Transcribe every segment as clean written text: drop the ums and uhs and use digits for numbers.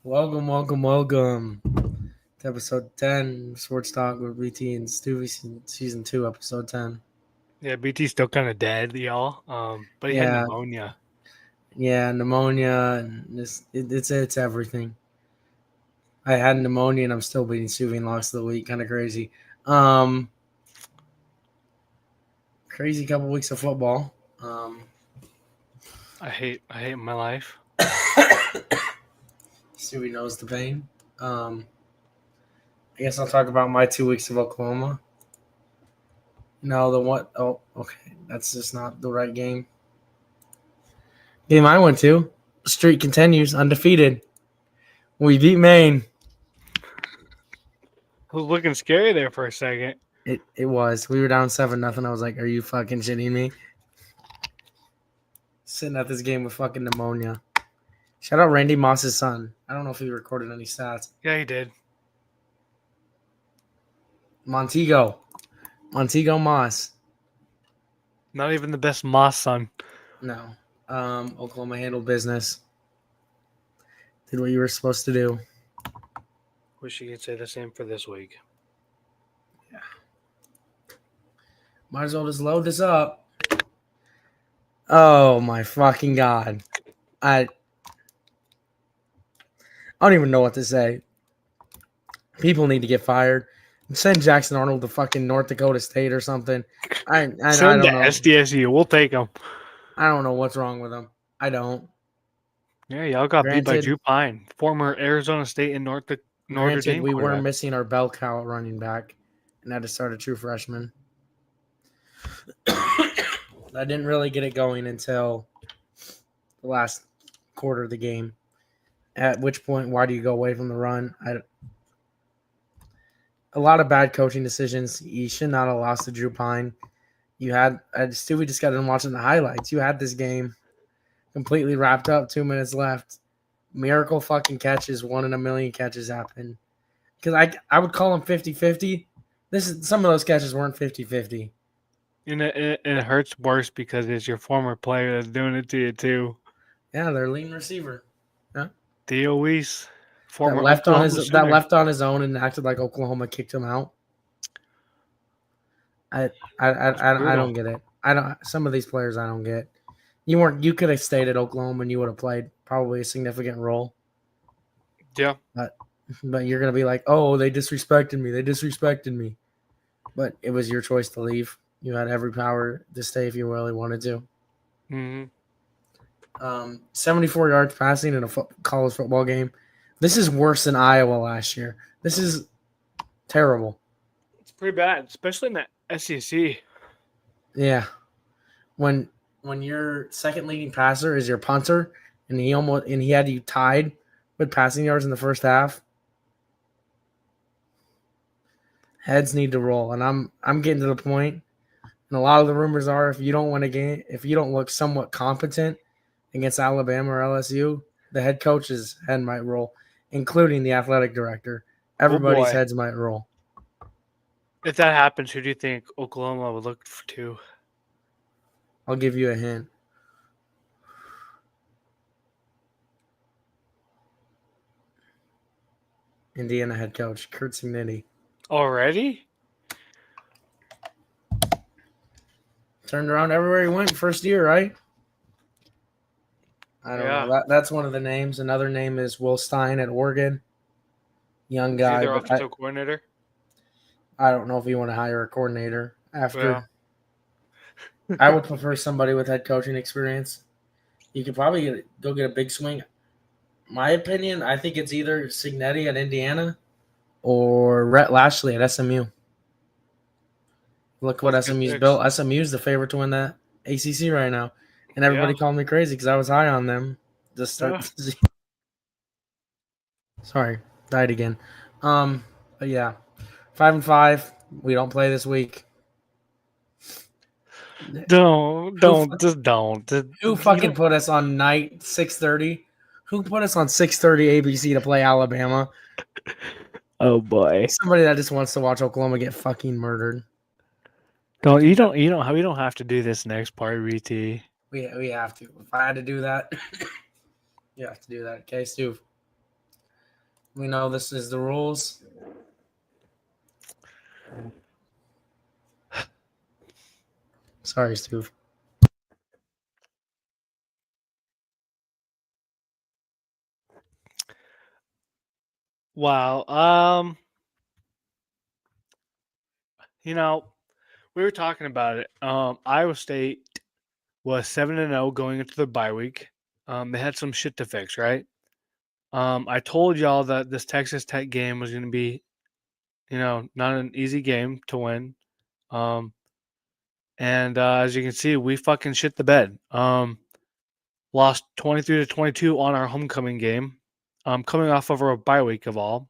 Welcome to episode 10, Sports Talk with BT and Stewie, season 2, episode 10. Yeah, BT's still kind of dead, y'all. But he had Yeah, pneumonia. pneumonia, and it's everything. I had pneumonia and I'm still beating Stewie and lost of the week. Kind of crazy. Um, Crazy couple weeks of football. I hate my life. Stewie knows the pain. I guess I'll talk about my 2 weeks of Oklahoma. No, the what? Oh, okay. That's just not the right game. Game I went to. Streak continues undefeated. We beat Maine. I was looking scary there for a second. It was. We were down 7-0. I was like, are you fucking shitting me? Sitting at this game with fucking pneumonia. Shout out Randy Moss's son. I don't know if he recorded any stats. Yeah, he did. Montego Moss. Not even the best Moss son. No. Oklahoma handled business. Did what you were supposed to do. Wish you could say the same for this week. Yeah. Might as well just load this up. Oh my fucking god. I don't even know what to say. People need to get fired. Send Jackson Arnold to fucking North Dakota State or something. I Send don't to know. SDSU. We'll take him. I don't know what's wrong with him. I don't. Yeah, y'all got beat by Granted- Drew Pine, former Arizona State and Notre Granted, Dame we were quarterback. missing our bell cow at running back and had to start a true freshman. I didn't really get it going until the last quarter of the game. At which point, why do you go away from the run? A lot of bad coaching decisions. You should not have lost to Drew Pine. Stewie just got done watching the highlights. You had this game completely wrapped up, 2 minutes left. Miracle fucking catches, 1 in a million catches happen. Because I would call them 50-50. Some of those catches weren't 50-50. And it hurts worse because it's your former player that's doing it to you too. Yeah, their lean receiver. Yeah. Theo Weiss, That former left Oklahoma on his own and acted like Oklahoma kicked him out. I don't get it. Some of these players I don't get. You could have stayed at Oklahoma and you would have played probably a significant role. Yeah. But you're gonna be like, oh, they disrespected me. But it was your choice to leave. You had every power to stay if you really wanted to. Mm-hmm. 74 yards passing in a college football game. This is worse than Iowa last year. This is terrible. It's pretty bad, especially in the SEC. Yeah. When your second leading passer is your punter and he had you tied with passing yards in the first half. Heads need to roll, and I'm getting to the point, and a lot of the rumors are if you don't win a game, if you don't look somewhat competent against Alabama or LSU, the head coach's head might roll, including the athletic director. Everybody's heads might roll. If that happens, who do you think Oklahoma would look to? I'll give you a hint. Indiana head coach Kurt Cignetti. Already? Turned around everywhere he went first year, right? I don't know. That's one of the names. Another name is Will Stein at Oregon. Young guy. Is he their offensive coordinator? I don't know if you want to hire a coordinator after. Yeah. I would prefer somebody with head coaching experience. You could probably go get a big swing. My opinion, I think it's either Cignetti at Indiana or Rhett Lashley at SMU. Look what SMU's built. SMU's the favorite to win that ACC right now. And everybody called me crazy because I was high on them to start the season. Sorry, died again. But yeah, 5-5. We don't play this week. Don't. Who fucking put us on night 6:30? Who put us on 6:30 ABC to play Alabama? Oh boy! Somebody that just wants to watch Oklahoma get fucking murdered. We don't have to do this next part, RT. We have to. If I had to do that, you have to do that. Okay, Stu. We know this is the rules. Sorry, Steve. Wow. We were talking about it. Iowa State was 7-0 going into the bye week. They had some shit to fix, right? I told y'all that this Texas Tech game was going to be, not an easy game to win. And as you can see, we fucking shit the bed. Lost 23-22 on our homecoming game. Coming off of our bye week of all.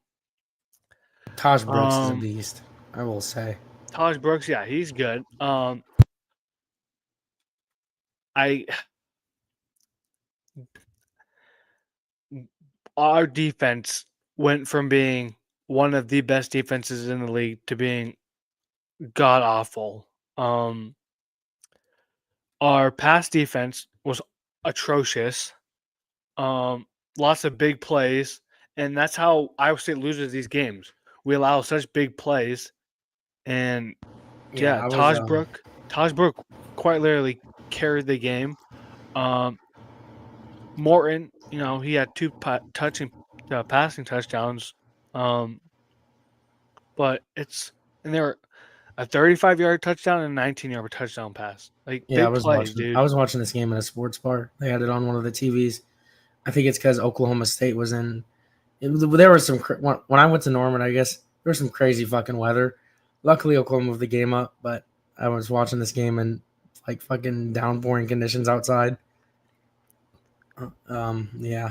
Taj Brooks is a beast, I will say. Taj Brooks, yeah, he's good. Our defense went from being one of the best defenses in the league to being god awful. Our pass defense was atrocious. Lots of big plays, and that's how Iowa State loses these games. We allow such big plays, and Yeah, yeah, I was. Taj Brook quite literally carried the game. Morton, he had two passing touchdowns, but and they're a 35-yard touchdown and a 19-yard touchdown pass. Like Yeah, big plays, dude. I was watching this game at a sports bar. They had it on one of the TVs. I think it's because Oklahoma State was in. There was some when I went to Norman. I guess there was some crazy fucking weather. Luckily, Oklahoma moved the game up, but I was watching this game in like fucking downpouring conditions outside. Yeah.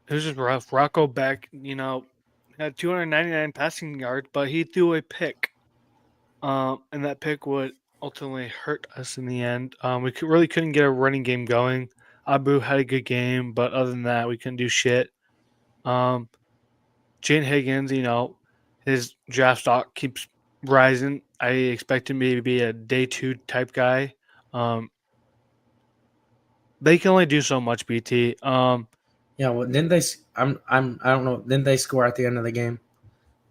It was just rough. Rocco Beck, had 299 passing yards, but he threw a pick. And that pick would ultimately hurt us in the end. We really couldn't get a running game going. Abu had a good game, but other than that, we couldn't do shit. Jane Higgins, his draft stock keeps rising. I expect him to be a day 2 type guy. They can only do so much, BT. Yeah. Well, didn't they? I don't know. Didn't they score at the end of the game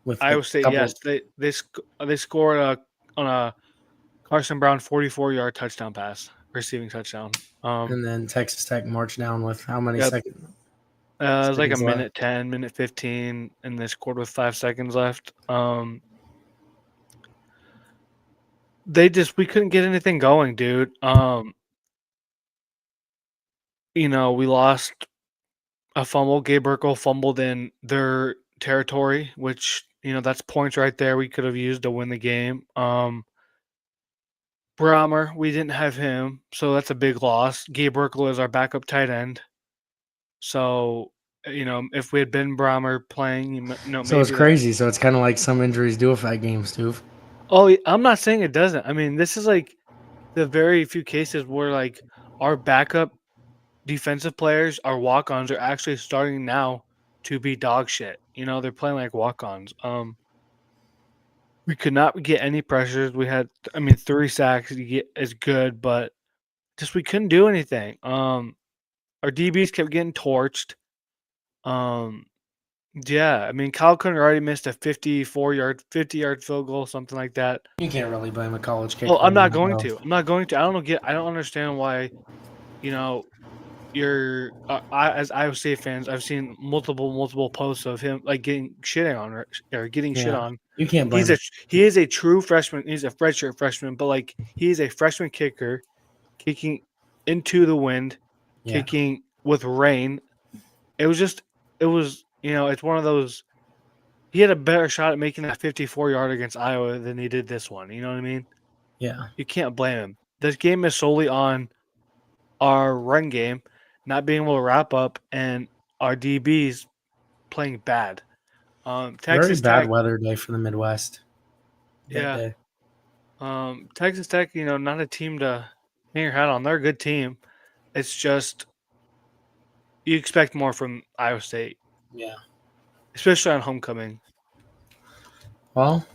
with like Iowa a State, couple? yes, they scored on a Carson Brown 44-yard touchdown pass, receiving touchdown. And then Texas Tech marched down with how many Yeah, seconds? it was like a Seconds left. minute 10, minute 15, and they scored with 5 seconds left. We couldn't get anything going, dude. We lost a fumble. Gabe Burkle fumbled in their territory, which, that's points right there we could have used to win the game. Brahmer, we didn't have him, so that's a big loss. Gabe Burkle is our backup tight end. So, if we had been Brahmer playing, So it's maybe that. crazy. So it's kind of like some injuries do affect games, too. Oh, I'm not saying it doesn't. I mean, this is like the very few cases where like our backup defensive players, our walk-ons are actually starting now to be dog shit. They're playing like walk-ons. We could not get any pressures. We had, 3 sacks is good, but just we couldn't do anything. Our DBs kept getting torched. Yeah, Kyle Cunningham already missed a 50-yard field goal, something like that. You can't really blame a college kicker. Oh, I'm not going to. I'm not going to. I don't understand why, you're as Iowa State fans, I've seen multiple posts of him like getting shitting on or getting shit Yeah, on. you can't blame him. He is a true freshman. He's a redshirt freshman, but like he is a freshman kicker, kicking into the wind, Yeah, kicking with rain. It was it's one of those. He had a better shot at making that 54-yard against Iowa than he did this one. You know what I mean? yeah. You can't blame him. This game is solely on our run game not being able to wrap up and our DBs playing bad. Very Texas bad Tech, weather day for the Midwest that yeah. day. Texas Tech, not a team to hang your hat on. They're a good team. It's just you expect more from Iowa State, Yeah. especially on homecoming. Well,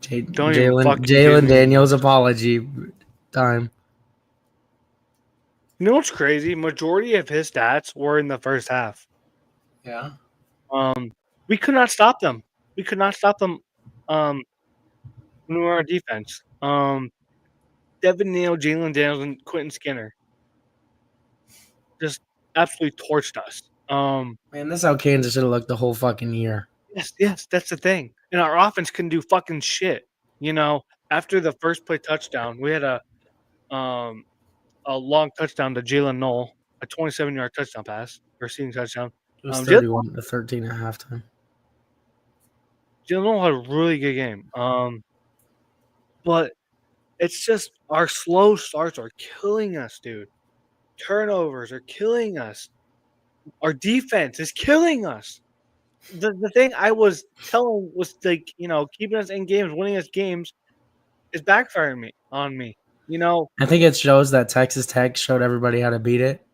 Don't even fucking do Jalen me. Daniels apology time. You know what's crazy? Majority of his stats were in the first half. Yeah. We could not stop them. We could not stop them. When we were on defense. Devin Neal, Jalen Daniels, and Quentin Skinner just absolutely torched us. Man, this is how Kansas should have looked the whole fucking year. Yes, that's the thing. And our offense couldn't do fucking shit. After the first play touchdown, we had a long touchdown to Jalen Knoll, a 27-yard touchdown pass, receiving touchdown. It was Jalen 31-13 at halftime. Knoll had a really good game. But it's just our slow starts are killing us, dude. Turnovers are killing us. Our defense is killing us. The thing I was telling was like, keeping us in games, winning us games is backfiring on me. I think it shows that Texas Tech showed everybody how to beat it.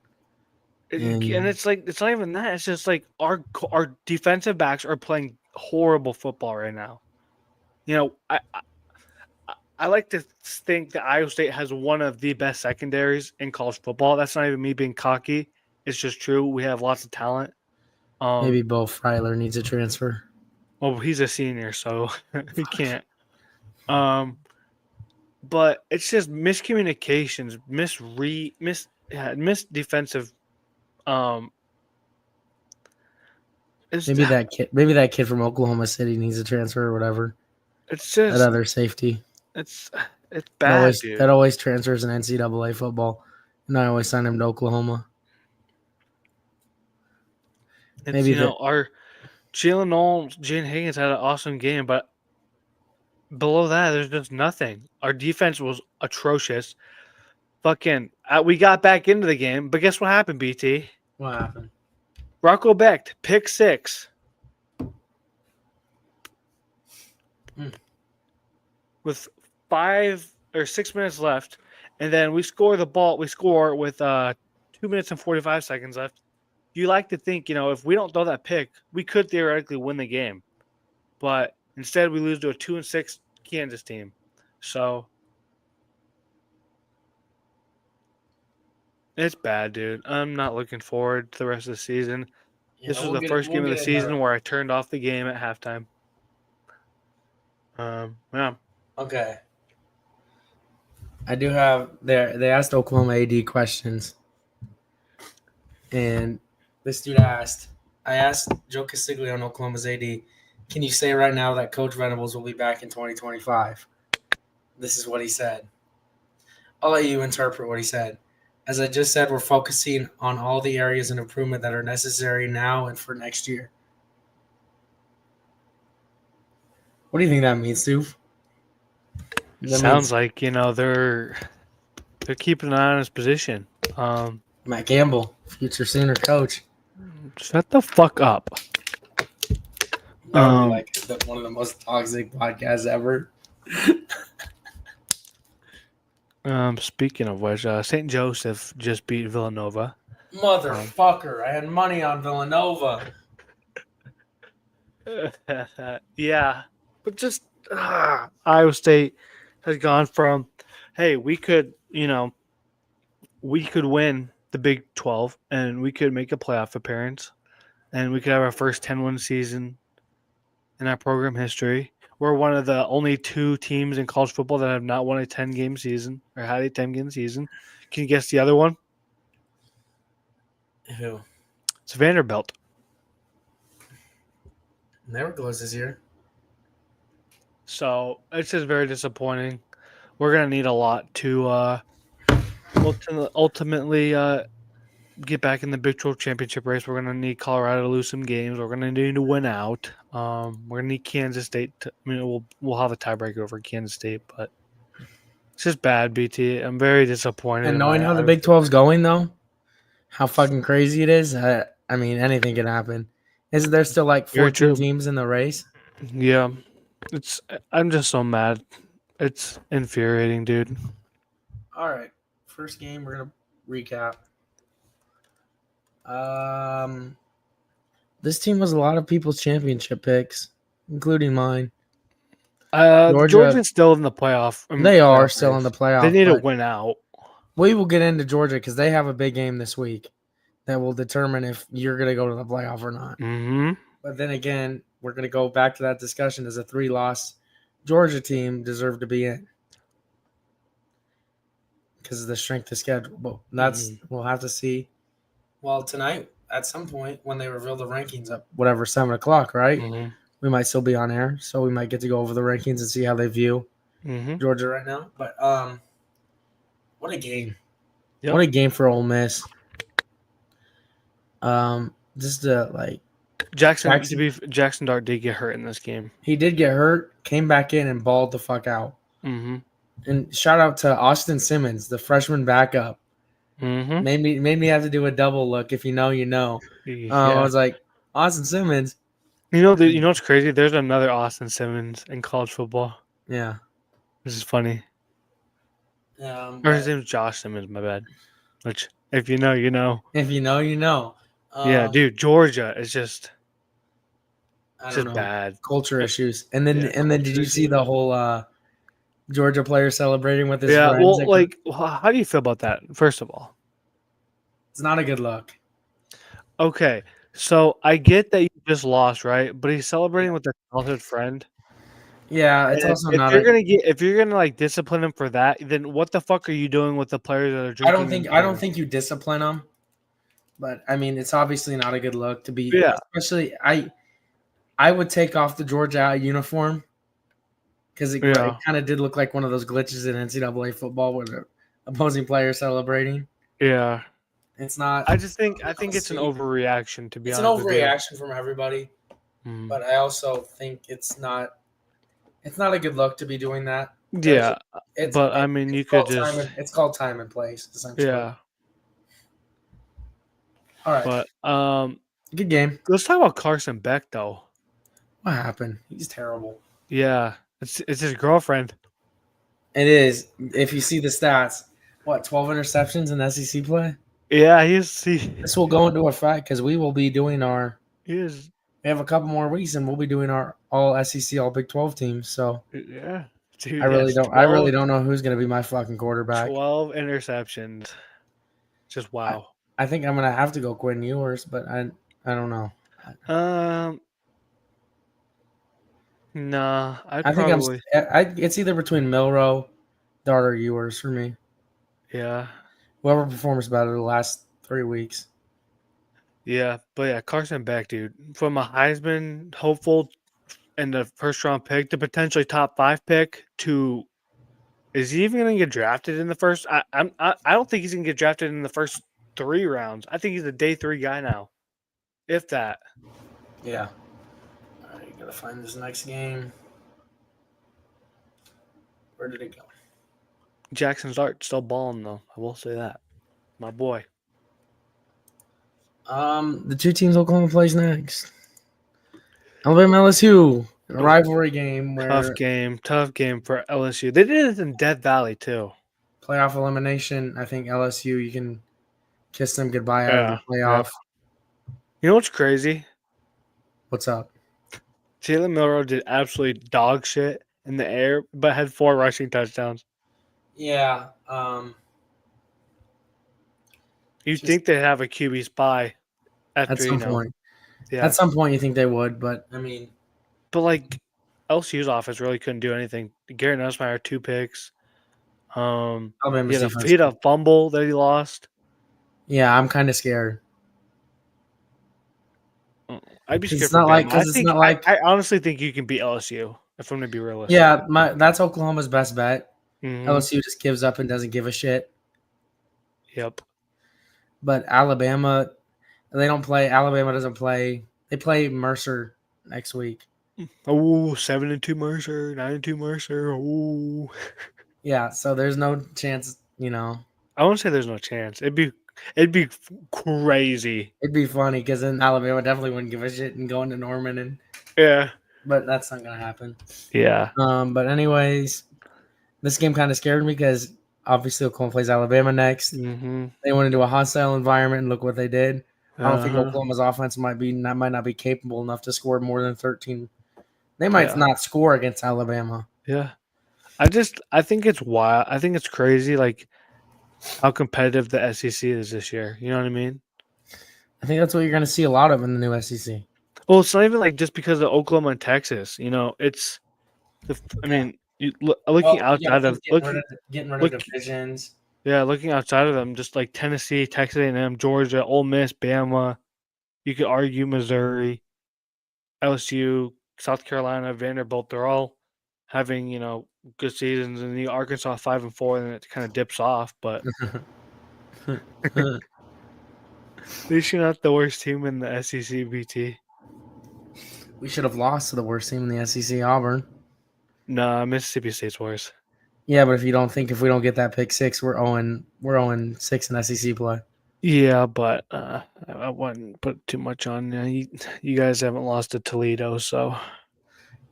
And it's like it's not even that. It's just like our defensive backs are playing horrible football right now. I like to think that Iowa State has one of the best secondaries in college football. That's not even me being cocky. It's just true. We have lots of talent. Maybe Bo Freiler needs a transfer. Well, he's a senior, so he can't. But it's just miscommunications, missed defensive. Maybe that kid from Oklahoma City needs a transfer or whatever. It's just that other safety. It's bad, dude. That always transfers in NCAA football, and I always sign him to Oklahoma. Our Jalen Knowles, Jane Higgins had an awesome game, but below that, there's just nothing. Our defense was atrocious. We got back into the game, but guess what happened, BT? What happened? Rocco Becht, pick 6. With 5 or 6 minutes left, and then we score the ball. We score with 2 minutes and 45 seconds left. You like to think, if we don't throw that pick, we could theoretically win the game. But instead, we lose to a 2-6 Kansas team. So it's bad, dude. I'm not looking forward to the rest of the season. Yeah, this was the first game of the season where I turned off the game at halftime. Yeah. Okay. I do have they asked Oklahoma AD questions. And this dude asked, I asked Joe Castiglione on Oklahoma's AD, can you say right now that Coach Venables will be back in 2025? This is what he said. I'll let you interpret what he said. As I just said, we're focusing on all the areas of improvement that are necessary now and for next year. What do you think that means, Steve? Sounds like, they're keeping an eye on his position. Matt Campbell, future Sooner coach. Shut the fuck up. That would be one of the most toxic podcasts ever. Speaking of which, St. Joseph just beat Villanova. Motherfucker, I had money on Villanova. Yeah, but just Iowa State has gone from, hey, we could win the Big 12 and we could make a playoff appearance and we could have our first 10-win season in our program history. We're one of the only 2 teams in college football that have not won a 10-game season or had a 10-game season. Can you guess the other one? Who? It's Vanderbilt. They were close this year. So it's just very disappointing. We're going to need a lot to ultimately get back in the Big 12 championship race. We're going to need Colorado to lose some games. We're going to need to win out. We're going to need Kansas State. We'll have a tiebreaker over Kansas State, but it's just bad, BT. I'm very disappointed. And knowing how the Big 12's going, though, how fucking crazy it is, anything can happen. Isn't there still 14 teams in the race? Yeah. I'm just so mad. It's infuriating, dude. All right. First game, we're going to recap. This team was a lot of people's championship picks, including mine. Georgia's still in the playoff. They are still in the playoff. They need to win out. We will get into Georgia because they have a big game this week that will determine if you're going to go to the playoff or not. Mm-hmm. But then again, we're going to go back to that discussion. Does a 3-loss Georgia team deserve to be in? Because of the strength of schedule. But we'll have to see. Well, tonight at some point when they reveal the rankings at whatever 7:00, right? Mm-hmm. We might still be on air, so we might get to go over the rankings and see how they view Mm-hmm. Georgia right now. But what a game! Yep. What a game for Ole Miss. Just like Jackson Dart did get hurt in this game. he did get hurt, came back in and balled the fuck out. Mm-hmm. And shout out to Austin Simmons, the freshman backup. Mm-hmm. Made me have to do a double look. If you know, you know. I Yeah. was like, Austin Simmons. You know what's crazy? There's another Austin Simmons in college football. Yeah. This is funny. Or his name's Josh Simmons. My bad. Which, if you know, you know. If you know, you know. Yeah, dude. Georgia is just bad. Culture issues. And then Yeah, did you see the whole Georgia player celebrating with his Yeah. friends? Well, how do you feel about that? First of all, It's not a good look. okay. So I get that you just lost, right? But he's celebrating with a childhood friend. Yeah, it's And also if not. if you're gonna like discipline him for that, then what the fuck are you doing with the players that are drinking? I don't think you discipline them, but I mean, it's obviously not a good look to be. Yeah. Especially, I would take off the Georgia uniform because it kind of did look like one of those glitches in NCAA football where the opposing player is celebrating. Yeah. It's not. I think it's an overreaction, to be It's honest. an overreaction from everybody, but I also think it's not a good look to be doing that. Yeah, but I mean, you could just. It's called time and place, essentially. Yeah. All right. But good game. Let's talk about Carson Beck, though. What happened? He's terrible. Yeah, it's his girlfriend. It is. If you see the stats, 12 interceptions in SEC play? Yeah, This will go into effect because we will be doing our. We have a couple more weeks and we'll be doing our all SEC, all Big 12 teams. So yeah, dude, I really don't know who's going to be my fucking quarterback. 12 interceptions, just wow. I think I'm going to have to go Quinn Ewers, but I don't know. Nah, it's either between Milroe, Dart, or Ewers for me. Yeah. Whoever performs better the last 3 weeks. Yeah, but yeah, Carson Beck, dude, from a Heisman hopeful and the first round pick to potentially top 5 pick to, is he even going to get drafted in the first? I don't think he's going to get drafted in the first 3 rounds. I think he's a day 3 guy now, if that. Yeah. All right, gotta find this next game. Where did it go? Jackson Dart still balling though. I will say that, my boy. The 2 teams Oklahoma plays next. Alabama LSU, a rivalry game. Tough game for LSU. They did it in Death Valley too. Playoff elimination. I think LSU, you can kiss them goodbye out of the playoff. Yeah. You know what's crazy? What's up? Jalen Milroe did absolutely dog shit in the air, but had 4 rushing touchdowns. Yeah. You'd think they'd have a QB spy at some point. Yeah. At some point, you think they would, but I mean. But like, LSU's offense really couldn't do anything. Garrett Nussmeier 2 picks. He had a fumble that he lost. Yeah, I'm kind of scared. I'd be scared. I honestly think you can beat LSU if I'm going to be realistic. Yeah, that's Oklahoma's best bet. Mm-hmm. LSU just gives up and doesn't give a shit. Yep. But Alabama, they don't play. Alabama doesn't play. They play Mercer next week. Oh, 7-2 Mercer, 9-2 Mercer. Oh. Yeah, so there's no chance, you know. I won't say there's no chance. It'd be crazy. It'd be funny because then Alabama definitely wouldn't give a shit and go into Norman and. Yeah. But that's not gonna happen. Yeah. But anyways, this game kind of scared me because obviously Oklahoma plays Alabama next. Mm-hmm. They went into a hostile environment and look what they did. I don't think Oklahoma's offense might not be capable enough to score more than 13. They might not score against Alabama. Yeah. I think it's wild. I think it's crazy. Like, how competitive the SEC is this year. You know what I mean? I think that's what you're going to see a lot of in the new SEC. Well, it's not even like just because of Oklahoma and Texas. You know, it's I Yeah. mean, looking Well, you got to outside think of getting rid of look divisions. yeah, looking outside of them, just like Tennessee, Texas A&M, Georgia, Ole Miss, Bama. You could argue Missouri, LSU, South Carolina, Vanderbilt. They're all having good seasons, and the Arkansas 5-4, and it kind of dips off. But at least you're not the worst team in the SEC, BT. We should have lost to the worst team in the SEC, Auburn. Nah, Mississippi State's worse. Yeah, but if we don't get that pick six, we're 0-6 in SEC play. Yeah, but I wouldn't put too much on. You guys haven't lost to Toledo, so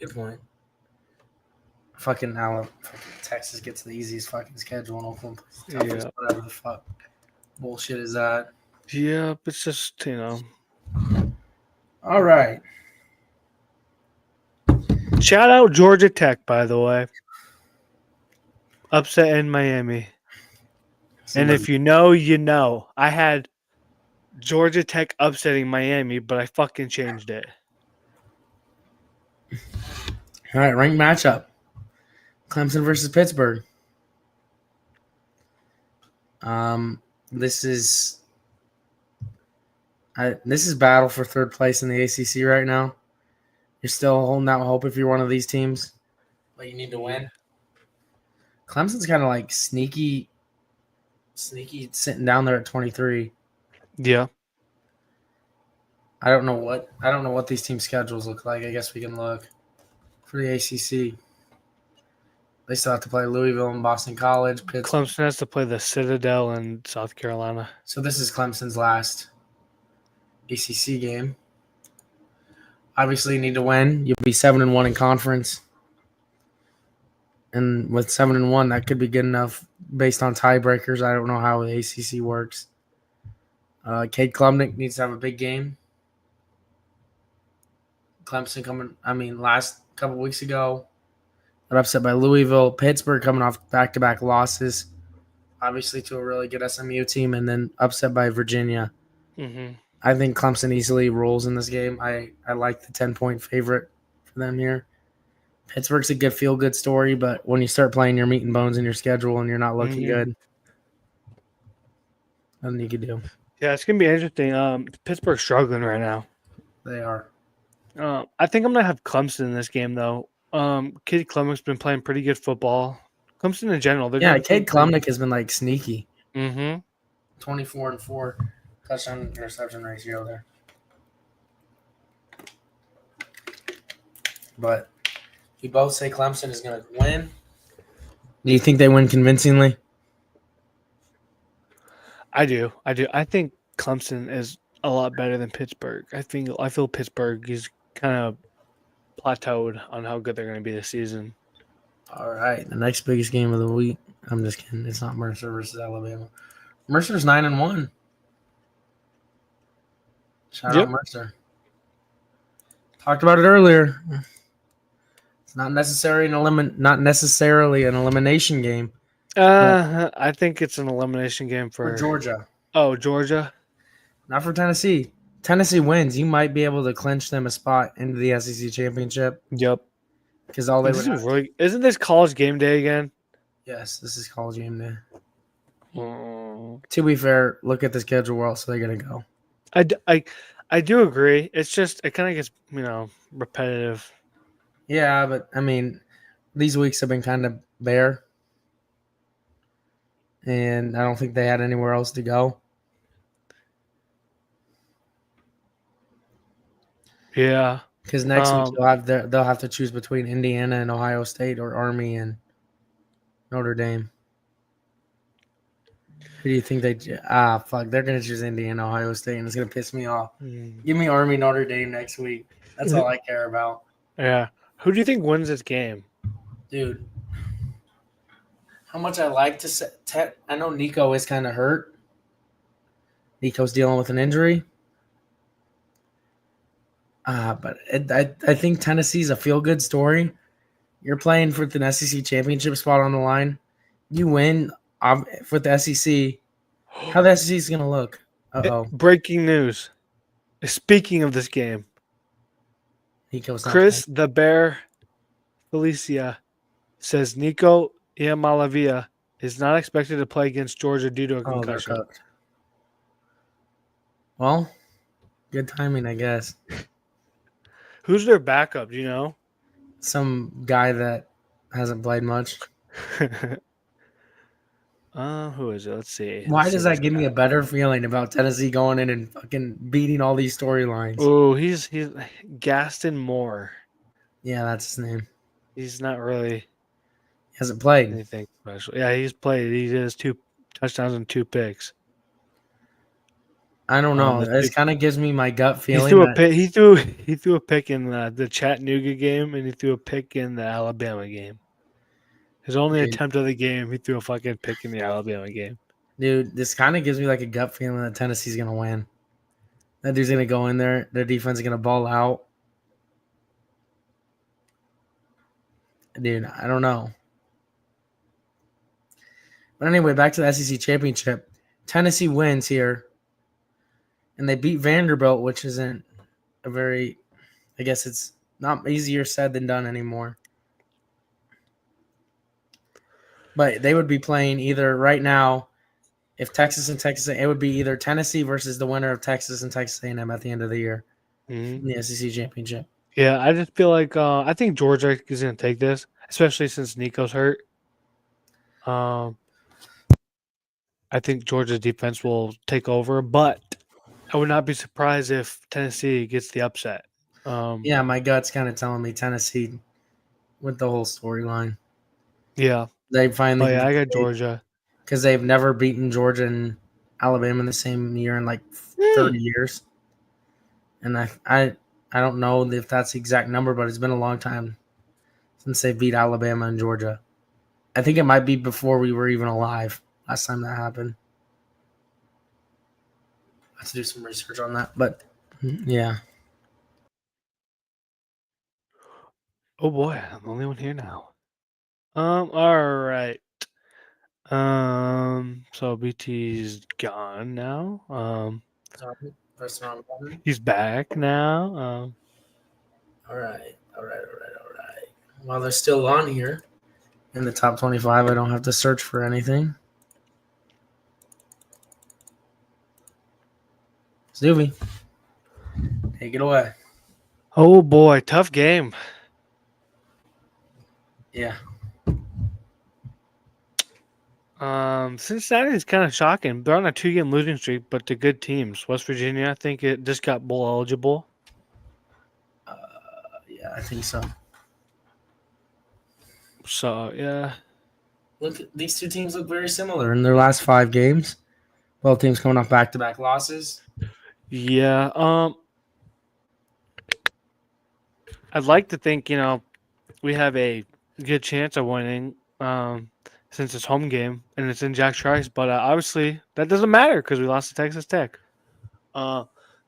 Good point. Fucking Texas gets the easiest fucking schedule, and Oklahoma plays the toughest. yeah, Whatever the fuck bullshit is that? yeah. It's just All right. Shout out Georgia Tech, by the way. Upset in Miami. And if you know, you know. I had Georgia Tech upsetting Miami, but I fucking changed it. All right, ranked matchup. Clemson versus Pittsburgh. This is battle for third place in the ACC right now. You're still holding out hope if you're one of these teams, but you need to win. Clemson's kind of like sneaky sitting down there at 23. Yeah. I don't know what these team schedules look like. I guess we can look for the ACC. They still have to play Louisville and Boston College. Clemson has to play the Citadel in South Carolina. So this is Clemson's last ACC game. Obviously, you need to win. You'll be 7-1 in conference, and with 7-1, that could be good enough based on tiebreakers. I don't know how the ACC works. Cade Klubnik needs to have a big game. Clemson last couple weeks ago, got upset by Louisville. Pittsburgh coming off back-to-back losses, obviously to a really good SMU team, and then upset by Virginia. Mm-hmm. I think Clemson easily rolls in this game. I like the 10-point favorite for them here. Pittsburgh's a good feel-good story, but when you start playing your meat and bones in your schedule and you're not looking good, nothing you can do. Yeah, it's going to be interesting. Pittsburgh's struggling right now. They are. I think I'm going to have Clemson in this game, though. Cade Klubnik's been playing pretty good football. Clemson in general. Cade Klubnik has been like sneaky. Mm-hmm. 24-4 touchdown interception ratio there. But you both say Clemson is going to win. Do you think they win convincingly? I do. I think Clemson is a lot better than Pittsburgh. I feel Pittsburgh is kind of plateaued on how good they're going to be this season. All right, the next biggest game of the week. I'm just kidding. It's not Mercer versus Alabama. Mercer's 9-1. Shout out Mercer. Talked about it earlier. It's not necessarily an elimination game. I think it's an elimination game for Georgia. Oh, Georgia? Not for Tennessee. Tennessee wins. You might be able to clinch them a spot into the SEC championship. Yep. Because all they would isn't this college game day again? Yes, this is college game day. Mm. To be fair, look at the schedule. Where else are they going to go? I do agree. It's just it kind of gets repetitive. Yeah, but these weeks have been kind of bare, and I don't think they had anywhere else to go. Yeah, because next week they'll have to choose between Indiana and Ohio State or Army and Notre Dame. Who do you think they? Fuck! They're gonna choose Indiana, Ohio State, and it's gonna piss me off. Give me Army, Notre Dame next week. That's all I care about. Yeah. Who do you think wins this game, dude? How much I like to say. I know Nico is kind of hurt. Nico's dealing with an injury. But I think Tennessee's a feel-good story. You're playing for the SEC championship spot on the line. You win with the SEC. How the SEC is gonna look? Uh-oh. Breaking news. Speaking of this game, Nico's not playing. Chris the Bear Felicia says Nico Iamalavia is not expected to play against Georgia due to a Oh, they're concussion. cooked. Well, good timing, I guess. Who's their backup? Do you know? Some guy that hasn't played much. Who is it? Let's see. Why does that give me a better feeling about Tennessee going in and fucking beating all these storylines? Oh, he's Gaston Moore. Yeah, that's his name. He's not really He hasn't played. anything special. Yeah, he's played. He has 2 touchdowns and 2 picks. I don't know. This kind of gives me my gut feeling. He threw a pick in the Chattanooga game, and he threw a pick in the Alabama game. His only attempt of the game, he threw a fucking pick in the Alabama game. Dude, this kind of gives me like a gut feeling that Tennessee's gonna win. That dude's gonna go in there. Their defense is gonna ball out. Dude, I don't know. But anyway, back to the SEC championship. Tennessee wins here, and they beat Vanderbilt, which isn't a very, I guess it's not easier said than done anymore. But they would be playing either right now, if Texas and Texas, it would be either Tennessee versus the winner of Texas and Texas A&M at the end of the year in the SEC championship. Yeah, I just feel like I think Georgia is going to take this, especially since Nico's hurt. I think Georgia's defense will take over, but I would not be surprised if Tennessee gets the upset. Yeah, my gut's kind of telling me Tennessee with the whole storyline. Yeah. They finally. I got Georgia. Because they've never beaten Georgia and Alabama in the same year in like 30 years. And I don't know if that's the exact number, but it's been a long time since they beat Alabama and Georgia. I think it might be before we were even alive last time that happened. I have to do some research on that, but yeah. Oh boy, I'm the only one here now. All right. So BT's gone now. He's back now. All right. While they're still on here in the top 25, I don't have to search for anything. Snoopy, take it away. Oh boy, tough game. Yeah. Cincinnati is kind of shocking. They're on a 2-game losing streak, but the good teams. West Virginia, I think it just got bowl eligible. Yeah, I think so. So yeah. Look, these two teams look very similar in their last 5 games. Both teams coming off back-to-back losses. Yeah. I'd like to think we have a good chance of winning. Since it's home game and it's in Jack Trice, but obviously that doesn't matter because we lost to Texas Tech.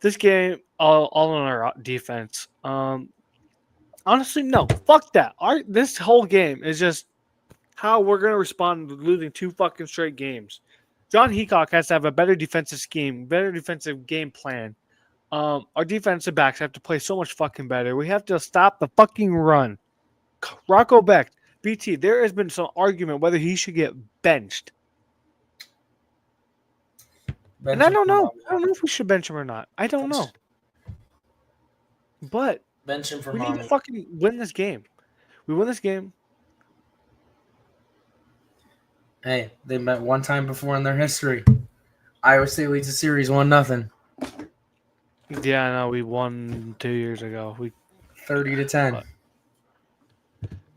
This game, all on our defense. Honestly, no, fuck that. This whole game is just how we're gonna respond to losing 2 fucking straight games. John Heacock has to have a better defensive scheme, better defensive game plan. Our defensive backs have to play so much fucking better. We have to stop the fucking run. Rocco Beck. BT, there has been some argument whether he should get benched. And I don't know. I don't know if we should bench him or not. I don't know. But bench him for we need to fucking win this game. We win this game. Hey, they met one time before in their history. Iowa State leads the series 1-0. Yeah, no, we won 2 years ago. 30-10.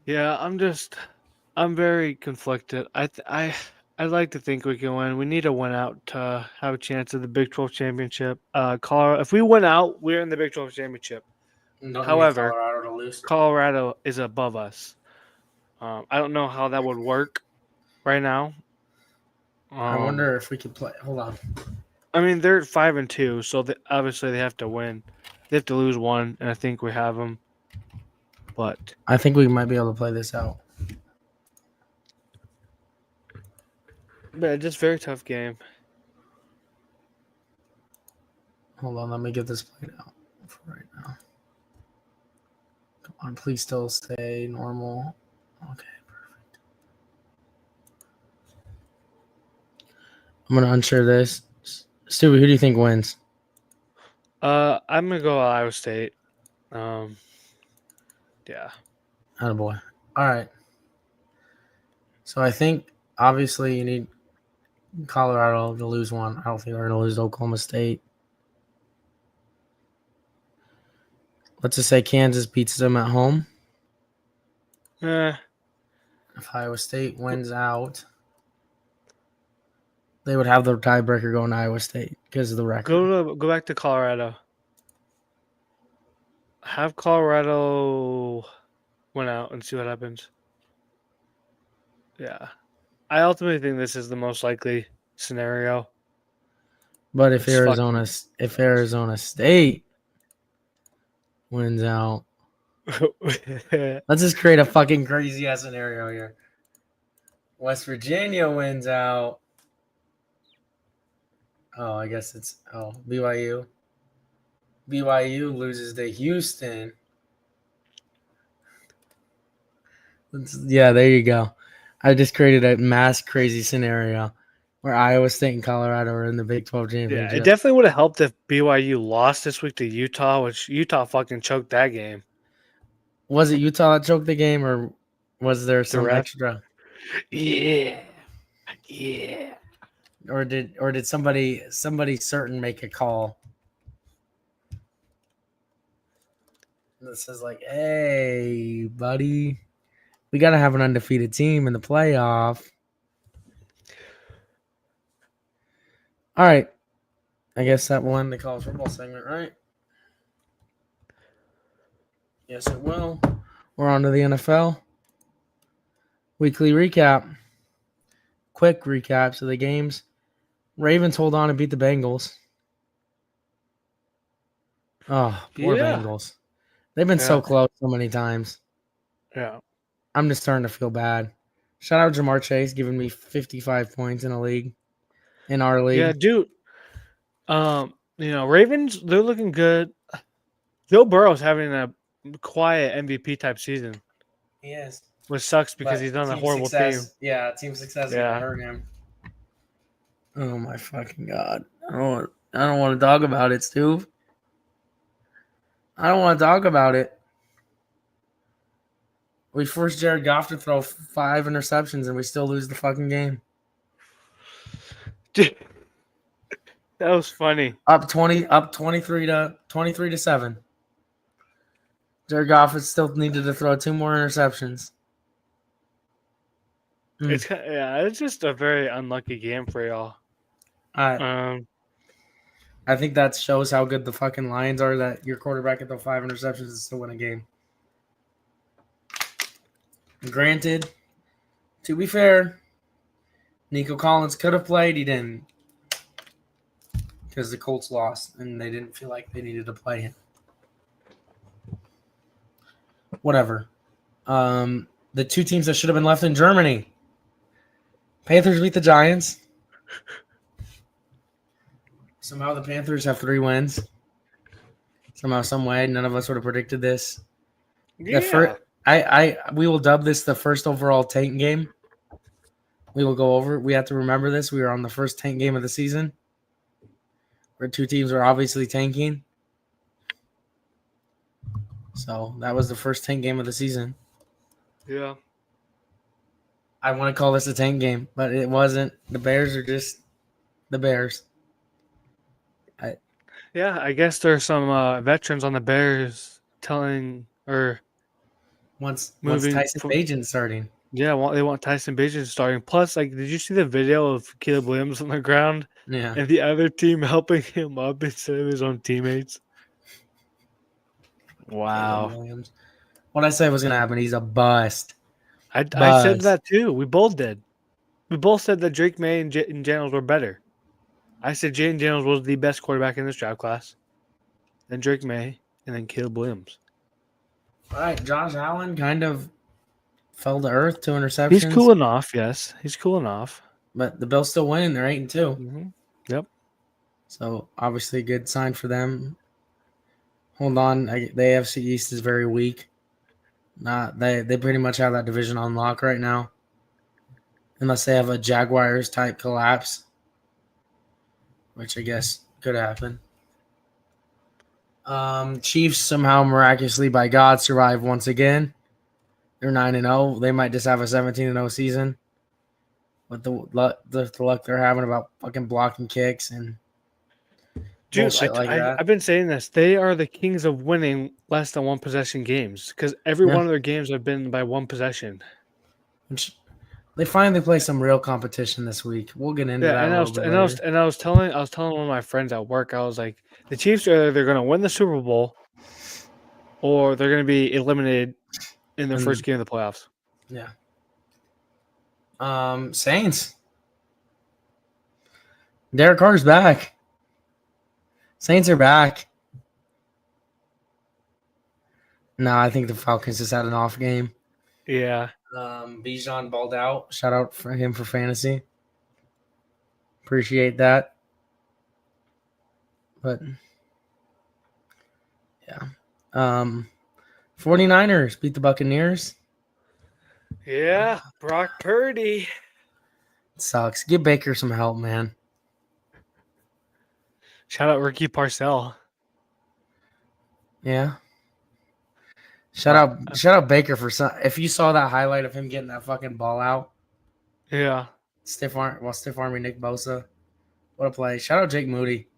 Yeah, I'm very conflicted. I'd like to think we can win. We need to win out to have a chance at the Big 12 championship. Colorado, if we win out, we're in the Big 12 championship. However, Colorado is above us. I don't know how that would work right now. I wonder if we could play. Hold on. I mean, they're 5-2, so obviously they have to win. They have to lose one, and I think we have them. But I think we might be able to play this out. But just very tough game. Hold on, let me get this played out for right now. Come on, please still stay normal. Okay, perfect. I'm gonna unshare this. Stewie, who do you think wins? I'm gonna go Iowa State. Yeah. Attaboy. All right. So I think obviously you need Colorado to lose one. I don't think they're gonna lose to Oklahoma State. Let's just say Kansas beats them at home. Eh, If Iowa State wins out, they would have the tiebreaker going to Iowa State because of the record. go back to Colorado. Have Colorado win out and see what happens. Yeah. I ultimately think this is the most likely scenario. But if It's fucking Arizona State wins out, let's just create a fucking crazy ass scenario here. West Virginia wins out. Oh, I guess it's BYU. BYU loses to Houston. Yeah, there you go. I just created a mass crazy scenario where Iowa State and Colorado are in the Big 12 Yeah, championship. it definitely would have helped if BYU lost this week to Utah, which Utah fucking choked that game. Was it Utah that choked the game, or was there some ref? extra? Yeah. Or did somebody certain make a call? This is like, hey, buddy, we gotta have an undefeated team in the playoff. All right, I guess that will end the college football segment, right? Yes, it will. We're on to the NFL weekly recap. Quick recaps of the games. Ravens hold on and beat the Bengals. Oh, poor Bengals. They've been so close so many times. Yeah. I'm just starting to feel bad. Shout out Jamar Chase giving me 55 points in our league. Yeah, dude. Ravens, they're looking good. Joe Burrow's having a quiet MVP type season. He is. Which sucks because he's on a horrible team. Yeah, team success is gonna hurt him. Oh my fucking god! I don't want to talk about it, Stu. I don't want to talk about it. We forced Jared Goff to throw 5 interceptions, and we still lose the fucking game. Dude, that was funny. Up 23 to 7. Jared Goff has still needed to throw 2 more interceptions. It's just a very unlucky game for y'all. I think that shows how good the fucking Lions are, that your quarterback can throw 5 interceptions and still win a game. Granted, to be fair, Nico Collins could have played. He didn't, because the Colts lost and they didn't feel like they needed to play him. Whatever. The 2 teams that should have been left in Germany. Panthers beat the Giants. Somehow the Panthers have 3 wins. Somehow, some way, none of us would have predicted this. Yeah. We will dub this the first overall tank game. We will go over. We have to remember this. We were on the first tank game of the season, where 2 teams were obviously tanking. So that was the first tank game of the season. Yeah. I want to call this a tank game, but it wasn't. The Bears are just the Bears. I guess there's some veterans on the Bears telling or once moving Tyson Bagent starting. Yeah, they want Tyson Bagent starting. Plus, did you see the video of Caleb Williams on the ground? Yeah. And the other team helping him up instead of his own teammates? Wow. Williams. What I said was going to happen. He's a bust. I said that too. We both did. We both said that Drake May and Jaden Daniels were better. I said Jaden Daniels was the best quarterback in this draft class. Then Drake May, and then Caleb Williams. All right, Josh Allen kind of fell to earth, 2 interceptions. He's cooling off, yes. He's cooling off. but the Bills still winning. They're 8-2. Mm-hmm. Yep. So obviously a good sign for them. Hold on, the AFC East is very weak. They pretty much have that division on lock right now, unless they have a Jaguars type collapse, which I guess could happen. Chiefs somehow miraculously by God survive once again. They're 9-0. They might just have a 17-0 season with the luck they're having about fucking blocking kicks and Dude, bullshit like that. I've been saying this. They are the kings of winning less than one possession games because every Yeah. one of their games have been by one possession. Which they finally play some real competition this week. We'll get into Yeah, that a little bit later. I was telling one of my friends at work, I was like, the Chiefs are either going to win the Super Bowl or they're going to be eliminated in their first game of the playoffs. Yeah. Saints. Derek Carr's back. Saints are back. No, I think the Falcons just had an off game. Yeah. Bijan balled out. Shout out for him for fantasy. Appreciate that. But yeah. 49ers beat the Buccaneers. Yeah, Brock Purdy. Sucks. Give Baker some help, man. Shout out Ricky Parcell. Yeah. Shout out Baker for some. If you saw that highlight of him getting that fucking ball out. Yeah. Stiff army Nick Bosa. What a play. Shout out Jake Moody.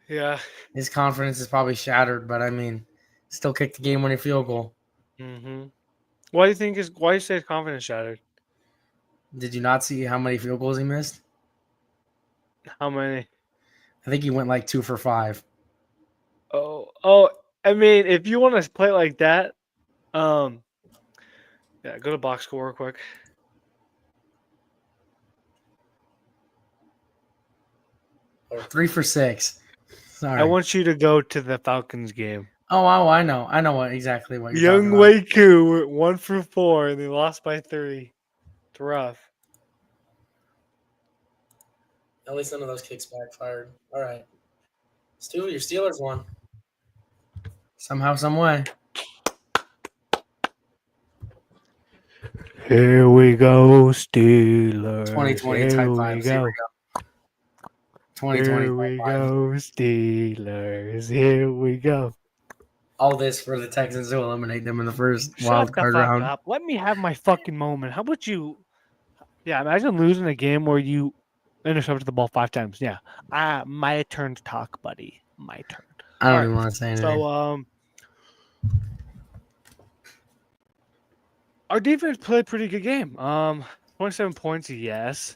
Yeah. His confidence is probably shattered, but I mean, still kicked the game-winning field goal. Mm-hmm. Why do you say his confidence shattered? Did you not see how many field goals he missed? How many? I think he went like 2 for 5. Oh, I mean, if you want to play like that, yeah, go to box score real quick. Or 3 for 6. Sorry. I want you to go to the Falcons game. Oh, I know. I know exactly what you're Young talking about. Waku went 1 for 4, and they lost by 3. It's rough. At least none of those kicks backfired. All right. Stu, your Steelers won. Somehow, some way. Here we go, Steelers. 2020 Here type we vibes. go. Here we go. 2020 Here we type go, Steelers. Here we go. All this for the Texans to eliminate them in the first Shut wild the card fuck round. up. Let me have my fucking moment. How about you? Yeah, imagine losing a game where you intercepted the ball 5 times. Yeah. My turn to talk, buddy. My turn. I don't even want to say anything. So, our defense played a pretty good game. 27 points, yes.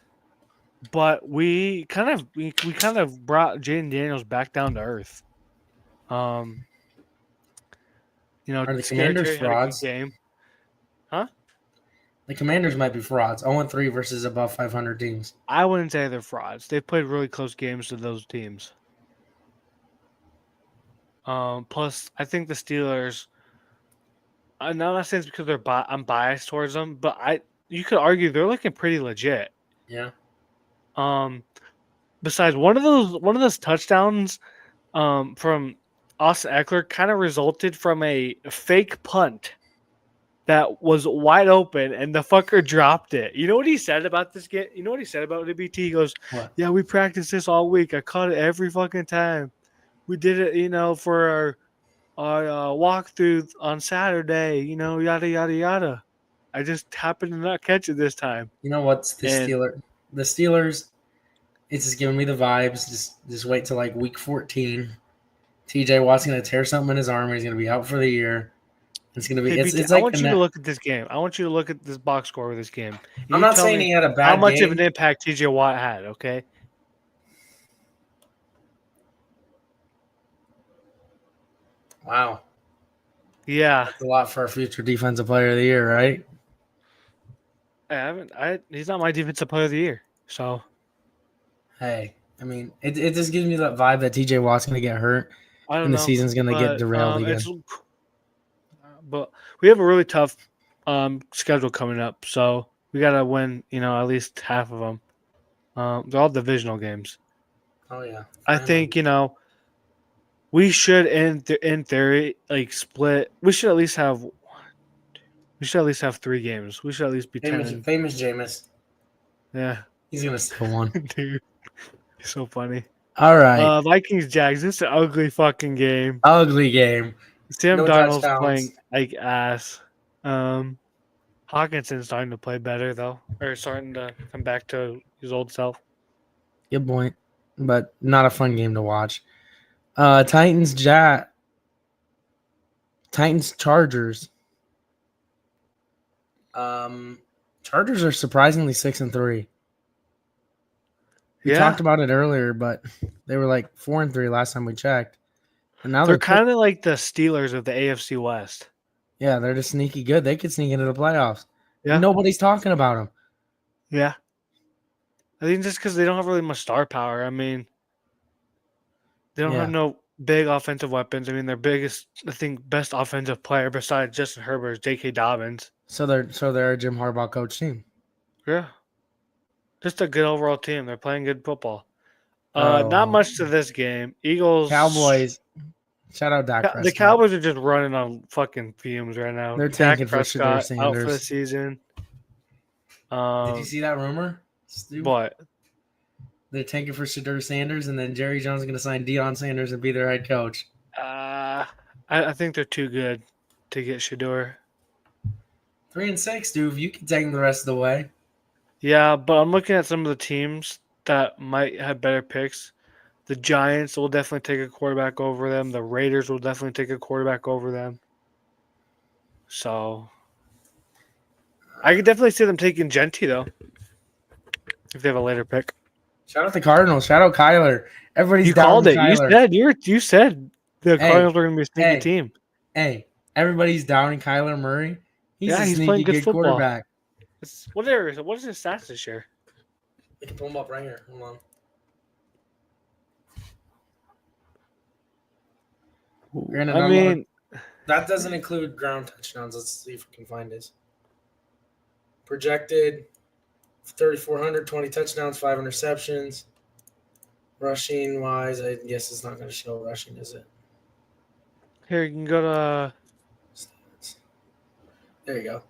But we kind of brought Jaden Daniels back down to earth. Are the Commanders frauds? Game. Huh? The Commanders might be frauds. 0-3 versus above 500 teams. I wouldn't say they're frauds. They've played really close games to those teams. Plus, I think the Steelers. I'm not saying it's because I'm biased towards them, but you could argue they're looking pretty legit. Yeah. Besides one of those touchdowns, from Austin Eckler kind of resulted from a fake punt that was wide open, and the fucker dropped it. You know what he said about this game? You know what he said about it, BT? He goes, What? "Yeah, we practiced this all week. I caught it every fucking time. We did it, for our walkthrough on Saturday. Yada yada yada. I just happened to not catch it this time." You know what's the Steelers? It's just giving me the vibes. Just wait till like week 14. TJ Watt's gonna tear something in his arm, and he's gonna be out for the year. It's gonna be. Hey, It's BT, like I want you to look at this game. I want you to look at this box score of this game. I'm not saying he had a bad how much game. of an impact TJ Watt had. Okay. Wow. Yeah. That's a lot for a future defensive player of the year, right? He's not my defensive player of the year. So. Hey, I mean, it just gives me that vibe that TJ Watt's going to get hurt and the season's going to get derailed again. But we have a really tough schedule coming up. So We gotta win, at least half of them. They're all divisional games. Oh yeah. I think we should, in theory, like split. We should at least have. We should at least have 3 games. We should at least be 10 famous and famous Jameis. yeah, He's gonna steal one. dude, it's so funny. All right. Vikings Jags. This is an ugly fucking game. Ugly game. Sam No Darnold's touchdowns. playing like ass. Hawkinson's starting to play better though, or starting to come back to his old self. Good point. But not a fun game to watch. Titans Chargers. Chargers are surprisingly 6-3. We talked about it earlier, but they were like 4-3 last time we checked. And now they're kind of like the Steelers of the AFC West. Yeah, they're just sneaky good. They could sneak into the playoffs. Yeah. Nobody's talking about them. Yeah. I think just because they don't have really much star power. I mean, they don't have no big offensive weapons. I mean, their biggest, I think, best offensive player besides Justin Herbert is J.K. Dobbins. So they're a Jim Harbaugh coach team. Yeah. Just a good overall team. They're playing good football. Not much to this game. Eagles. Cowboys. Shout out Dak Prescott. The Cowboys are just running on fucking fumes right now. They're tanking for Shedeur Sanders. Out for the season. Did you see that rumor? What? They're tanking for Shedeur Sanders, and then Jerry Jones is going to sign Deion Sanders and be their head coach. I think they're too good to get Shedeur. 3-6, dude. You can take them the rest of the way. Yeah, but I'm looking at some of the teams that might have better picks. The Giants will definitely take a quarterback over them. The Raiders will definitely take a quarterback over them. So I could definitely see them taking Genti, though, if they have a later pick. Shout out the Cardinals. Shout out Kyler. Everybody's down Kyler. Kyler. You said the Cardinals were going to be a sneaky team. Hey, everybody's doubting Kyler Murray. He's he's playing good football. Quarterback. What is his stats this year? I can pull him up right here. Hold on. Granted, that doesn't include ground touchdowns. Let's see if we can find his. Projected 3,400, 20 touchdowns, 5 interceptions. Rushing wise, I guess it's not going to show rushing, is it? Here, you can go to. There you go.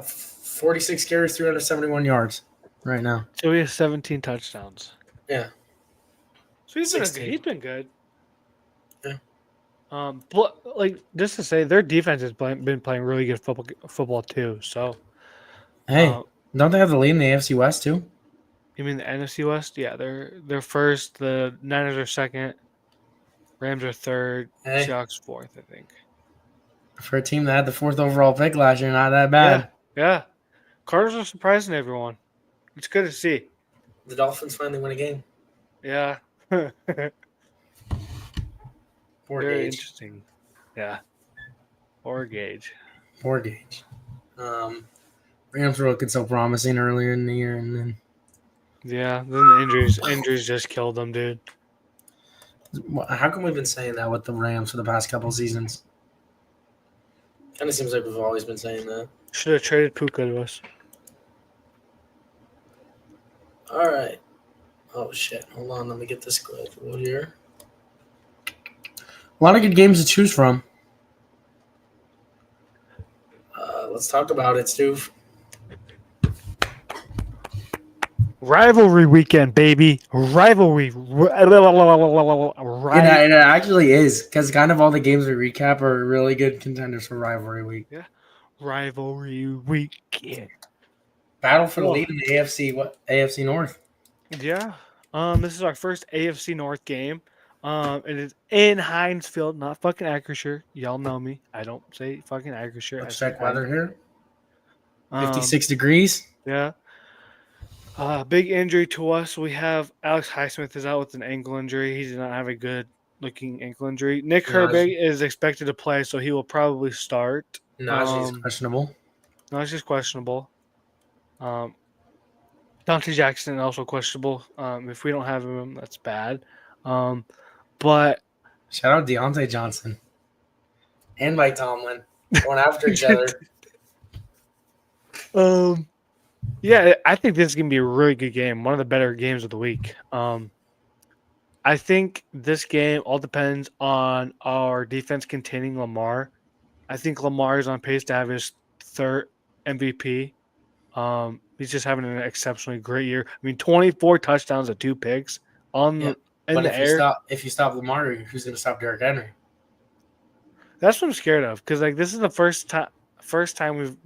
46 carries, 371 yards right now. So he has 17 touchdowns. Yeah. So he's been good. Yeah. But like just to say, their defense has been playing really good football too. So. Hey, don't they have the lead in the AFC West too? You mean the NFC West? Yeah, they're first. The Niners are second. Rams are third. Seahawks fourth, I think. For a team that had the 4th overall pick last year, not that bad. Yeah. Cardinals are surprising everyone. It's good to see. The Dolphins finally win a game. Yeah. Very interesting. Yeah. Poor Gage. Rams were looking so promising earlier in the year, and then then the injuries just killed them, dude. How come we've been saying that with the Rams for the past couple seasons? Kind of seems like we've always been saying that. Should have traded Puka to us. All right. Oh shit! Hold on, let me get this quick here. A lot of good games to choose from. Let's talk about it, Stu. Rivalry weekend, baby. Rivalry. It actually is, because kind of all the games we recap are really good contenders for rivalry week. Yeah. Rivalry weekend. Battle for the lead in the AFC North. Yeah. This is our first AFC North game. It is in Heinz Field, not fucking Acrisure. Y'all know me. I don't say fucking Acrisure. Let's check weather here. 56 degrees. Yeah. Big injury to us. We have Alex Highsmith is out with an ankle injury. He did not have a good looking ankle injury. Nick Herbig is expected to play, so he will probably start. Najee's questionable. Najee's questionable. Dante Jackson also questionable. If we don't have him, that's bad. But shout out Deontay Johnson and Mike Tomlin going after each other. Yeah, I think this is gonna be a really good game. One of the better games of the week. I think this game all depends on our defense containing Lamar. I think Lamar is on pace to have his third MVP. He's just having an exceptionally great year. I mean, 24 touchdowns and 2 picks on Yeah, the in but the air. if you stop Lamar, who's going to stop Derrick Henry? That's what I'm scared of because like this is the first time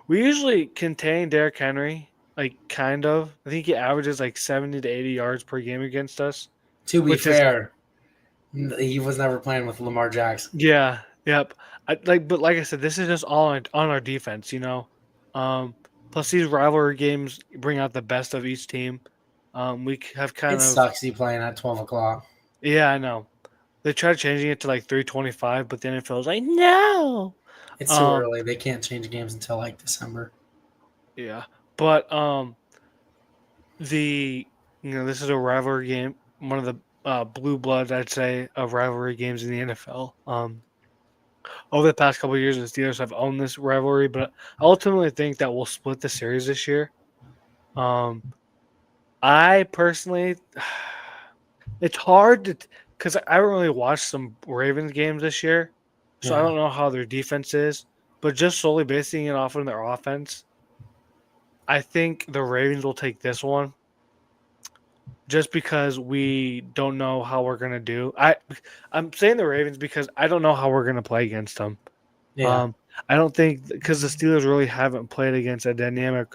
we usually contain Derrick Henry like kind of. I think he averages like 70 to 80 yards per game against us, To be which is fair, he was never playing with Lamar Jackson. yeah, yep. But like I said, this is just all on our defense, you know. Um, Plus these rivalry games bring out the best of each team. We have kind It of sucks he playing at 12 o'clock. yeah, I know. They tried changing it to like 3:25, but then it feels like no. It's too Um, early. They can't change games until like December. yeah, but the this is a rivalry game, one of the blue bloods I'd say of rivalry games in the NFL. Over the past couple of years, the Steelers have owned this rivalry, but I ultimately think that we'll split the series this year. Um, I personally, it's hard to because I haven't really watched some Ravens games this year, so I Yeah, don't know how their defense is. But just solely basing it off of their offense, I think the Ravens will take this one just because we don't know how we're gonna do. I'm saying the Ravens because I don't know how we're gonna play against them. yeah. Um, I don't think because the Steelers really haven't played against a dynamic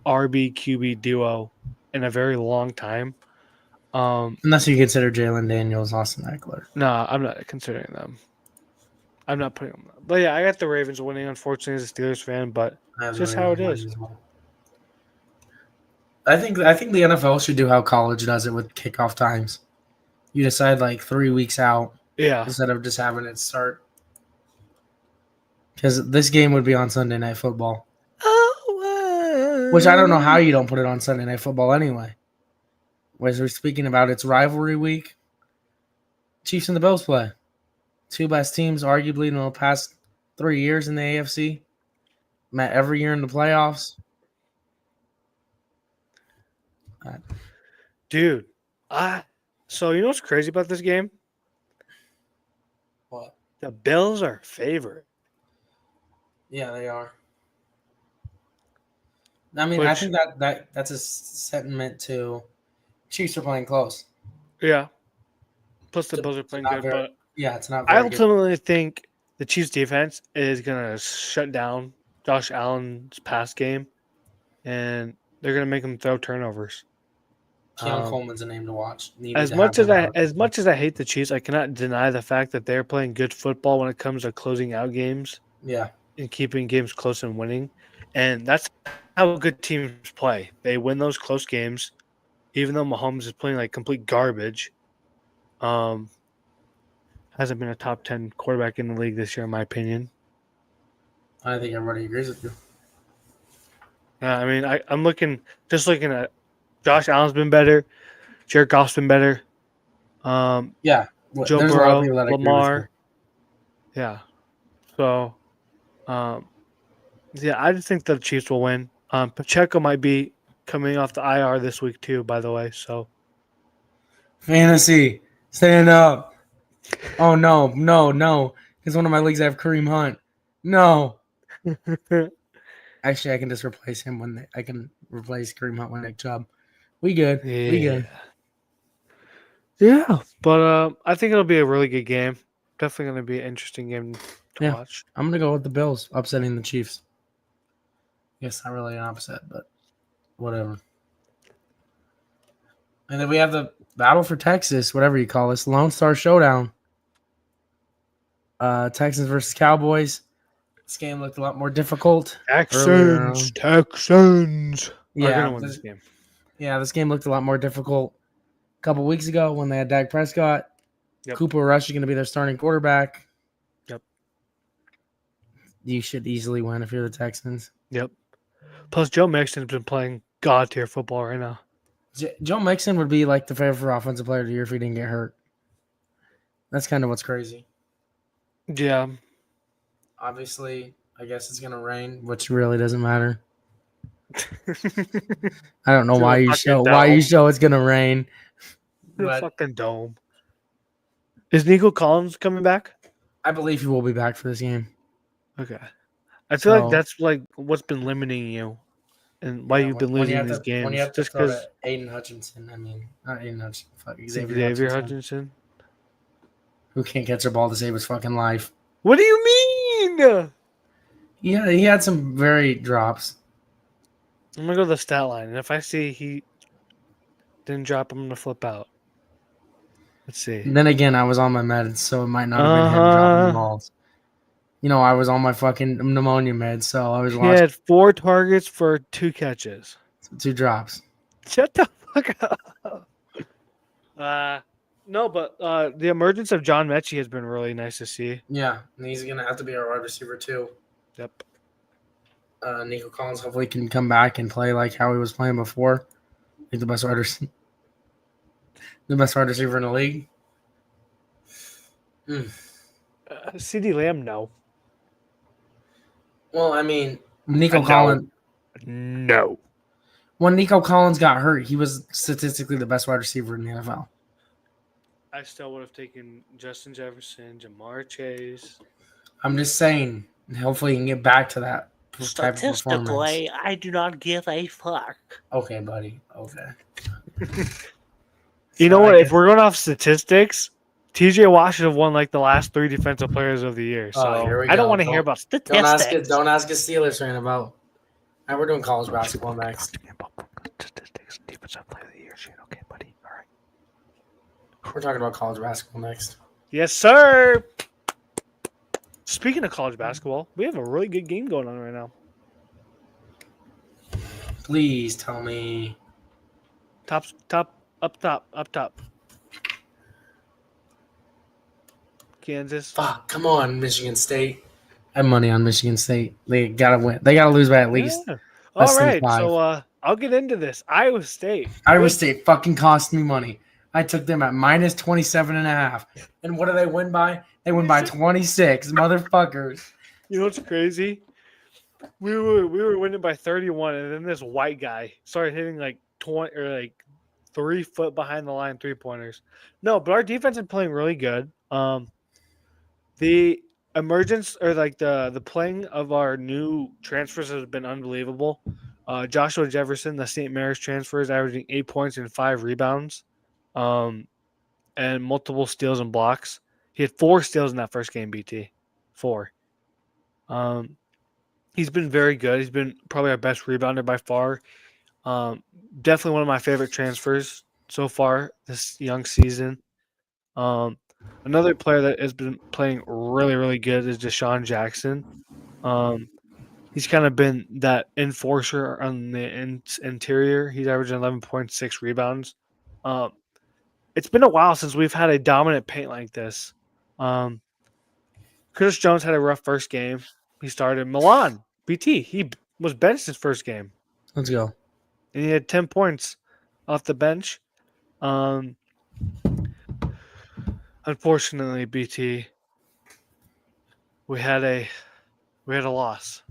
RB QB duo in a very long time. Um, Unless you consider Jalen Daniels, Austin Eckler. no, I'm not considering them. I'm not putting them. But yeah, I got the Ravens winning. Unfortunately, as a Steelers fan, but I have it's the just how Ravens it winning is. as well. I think the NFL should do how college does it with kickoff times. You decide like 3 weeks out Yeah. instead of just having it start. Because this game would be on Sunday Night Football, which I don't know how Oh, you don't put it on Sunday Night Football anyway. As we're speaking about its rivalry week, Chiefs and the Bills play. Two best teams, arguably, in the past 3 years in the AFC. Met every year in the playoffs. Uh, dude. So you know what's crazy about this game? What? The Bills are favorite, Yeah, they are. I mean, I which think that's a sentiment to Chiefs are playing close. yeah. Plus the To, Bills are to playing not good, very, but yeah, it's not I very good. ultimately think the Chiefs defense is gonna shut down Josh Allen's pass game, and they're gonna make him throw turnovers. Keon Um, Coleman's a name to watch. Needed as to have much as him I out. as much as I hate the Chiefs, I cannot deny the fact that they're playing good football when it comes to closing out games Yeah, and keeping games close and winning. And that's how good teams play. They win those close games, even though Mahomes is playing like complete garbage. Um, hasn't been a top 10 quarterback in the league this year, in my opinion. I think everybody agrees with you. I mean, I'm looking at Josh Allen's been better, Jared Goff's been better, Yeah, Joe there's a lot of Burrow, people that agree with you. Lamar. Yeah. So, um, yeah, I just think the Chiefs will win. Pacheco might be coming off the IR this week too, by the way. So, Fantasy, stand up. Oh no, no, no! Because one of my leagues I have Kareem Hunt. No, actually, I can just replace him I can replace Kareem Hunt with Nick Chubb. We good. We good. yeah, yeah. But I think it'll be a really good game. Definitely going to be an interesting game to Yeah, watch. I'm gonna go with the Bills upsetting the Chiefs. Guess not really an upset, but whatever. And then we have the battle for Texas, whatever you call this, Lone Star Showdown. Texans versus Cowboys. This game looked a lot more difficult earlier on. Texans are going to Yeah, win this game. this game looked a lot more difficult a couple weeks ago when they had Dak Prescott. Yep. Cooper Rush is going to be their starting quarterback. Yep. You should easily win if you're the Texans. Yep. Plus, Joe Mixon's been playing god tier football right now. Joe Mixon would be like the favorite for offensive player of the year if he didn't get hurt. That's kind of what's crazy. Yeah. Obviously, I guess it's going to rain, which really doesn't matter. I don't know To why the you fucking show it's gonna rain. The But fucking dome. Is Nico Collins coming back? I believe he will be back for this game. Okay. I feel like So that's like what's been limiting you and why yeah, you've been when you losing have these to games. Just throw because to Aiden Hutchinson, I mean not Aiden Hutchinson, fuck Xavier Xavier Hutchinson, Hutchinson. who can't catch a ball to save his fucking life. What do you mean? Yeah, he had some very drops. I'm gonna go to the stat line, and if I see he didn't drop, I'm gonna flip out. Let's see. And then again, I was on my meds, so it might not have been him dropping the Uh huh. balls. You know, I was on my fucking pneumonia meds, so I was He watching had 4 targets for 2 catches. 2 drops. Shut the fuck up. No, but the emergence of John Mechie has been really nice to see. Yeah, and he's gonna have to be our wide receiver too. Yep. Nico Collins hopefully can come back and play like how he was playing before. Like the best wide receiver in the league. CD Lamb, no. Well, I mean, Nico No. Collins. No. When Nico Collins got hurt, he was statistically the best wide receiver in the NFL. I still would have taken Justin Jefferson, Jamar Chase. I'm just saying. Hopefully, he can get back to that type of performance. Statistically, I do not give a fuck. Okay, buddy. Okay. You So know I what? If guess- we're going off statistics, TJ Watt should have won like the last 3 defensive players of the year. So Oh, here we I don't go. want to hear about Don't statistics. ask a Steelers fan about. All right, we're doing college basketball next. Statistics, defensive player of the year shit. Okay, buddy. All right. We're talking about college basketball next. Yes, sir. Speaking of college basketball, we have a really good game going on right now. Please tell me. Up top. Kansas. Fuck, come on, Michigan State. I have money on Michigan State. They gotta win. They gotta lose by at least. Yeah. less All than right, 5. so I'll get into this. Iowa State. Iowa Good. State fucking cost me money. I took them at minus 27.5. And what do they win by? They win by 26, motherfuckers. You know what's crazy? We were winning by 31, and then this white guy started hitting like 20 or like 3 foot behind the line 3-pointers. No, but our defense is playing really good. The emergence or like the playing of our new transfers has been unbelievable. Joshua Jefferson, the St. Mary's transfer, is averaging 8 points and 5 rebounds, and multiple steals and blocks. He had 4 steals in that first game. BT, 4. He's been very good. He's been probably our best rebounder by far. Definitely one of my favorite transfers so far this young season. Another player that has been playing really, really good is Deshaun Jackson. He's kind of been that enforcer on the interior. He's averaging 11.6 rebounds. It's been a while since we've had a dominant paint like this. Chris Jones had a rough first game. He started Milan BT. He was benched his first game. Let's go. And he had 10 points off the bench. Unfortunately, BT, we had a loss.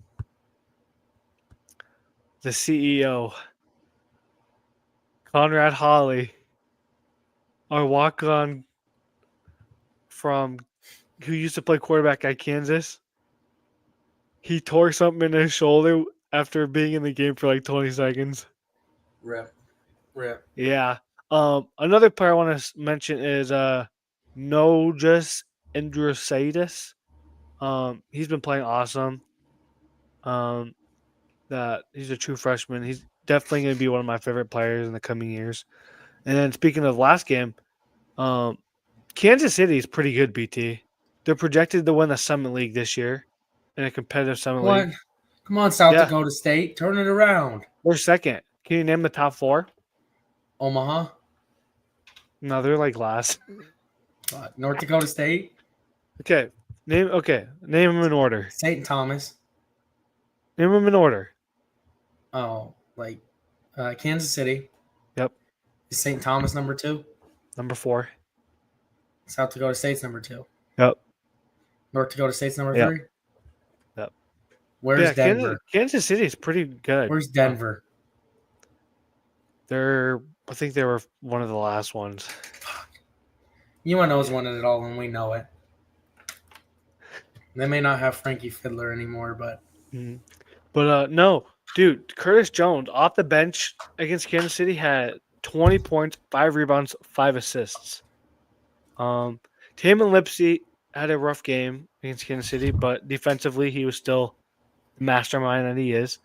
The CEO, Conrad Holly, our walk-on from who used to play quarterback at Kansas, he tore something in his shoulder after being in the game for like 20 seconds. Rip. Yeah. Another player I want to mention is Nojas Andrusaitis. He's been playing awesome. That he's a true freshman. He's definitely going to be one of my favorite players in the coming years. And then speaking of last game, Kansas City is pretty good. BT. They're projected to win the Summit League this year in a competitive Summit What? League. Come on, South Yeah. Dakota State. Turn it around. They're second. Can you name the top 4? Omaha. No, they're like last. North Dakota State. Okay. Name them in order. St. Thomas. Name them in order. Oh, like Kansas City. Yep. Is St. Thomas number 2? Number 4. South Dakota State's number 2. Yep. North Dakota State's number Yep. 3. Yep. Where's Denver? Kansas City is pretty good. Where's Denver? I think they were one of the last ones. UNO knows winning it all, and we know it. They may not have Frankie Fiddler anymore, but no, dude, Curtis Jones off the bench against Kansas City had 20 points, 5 rebounds, 5 assists. Taman Lipsey had a rough game against Kansas City, but defensively he was still the mastermind that he is.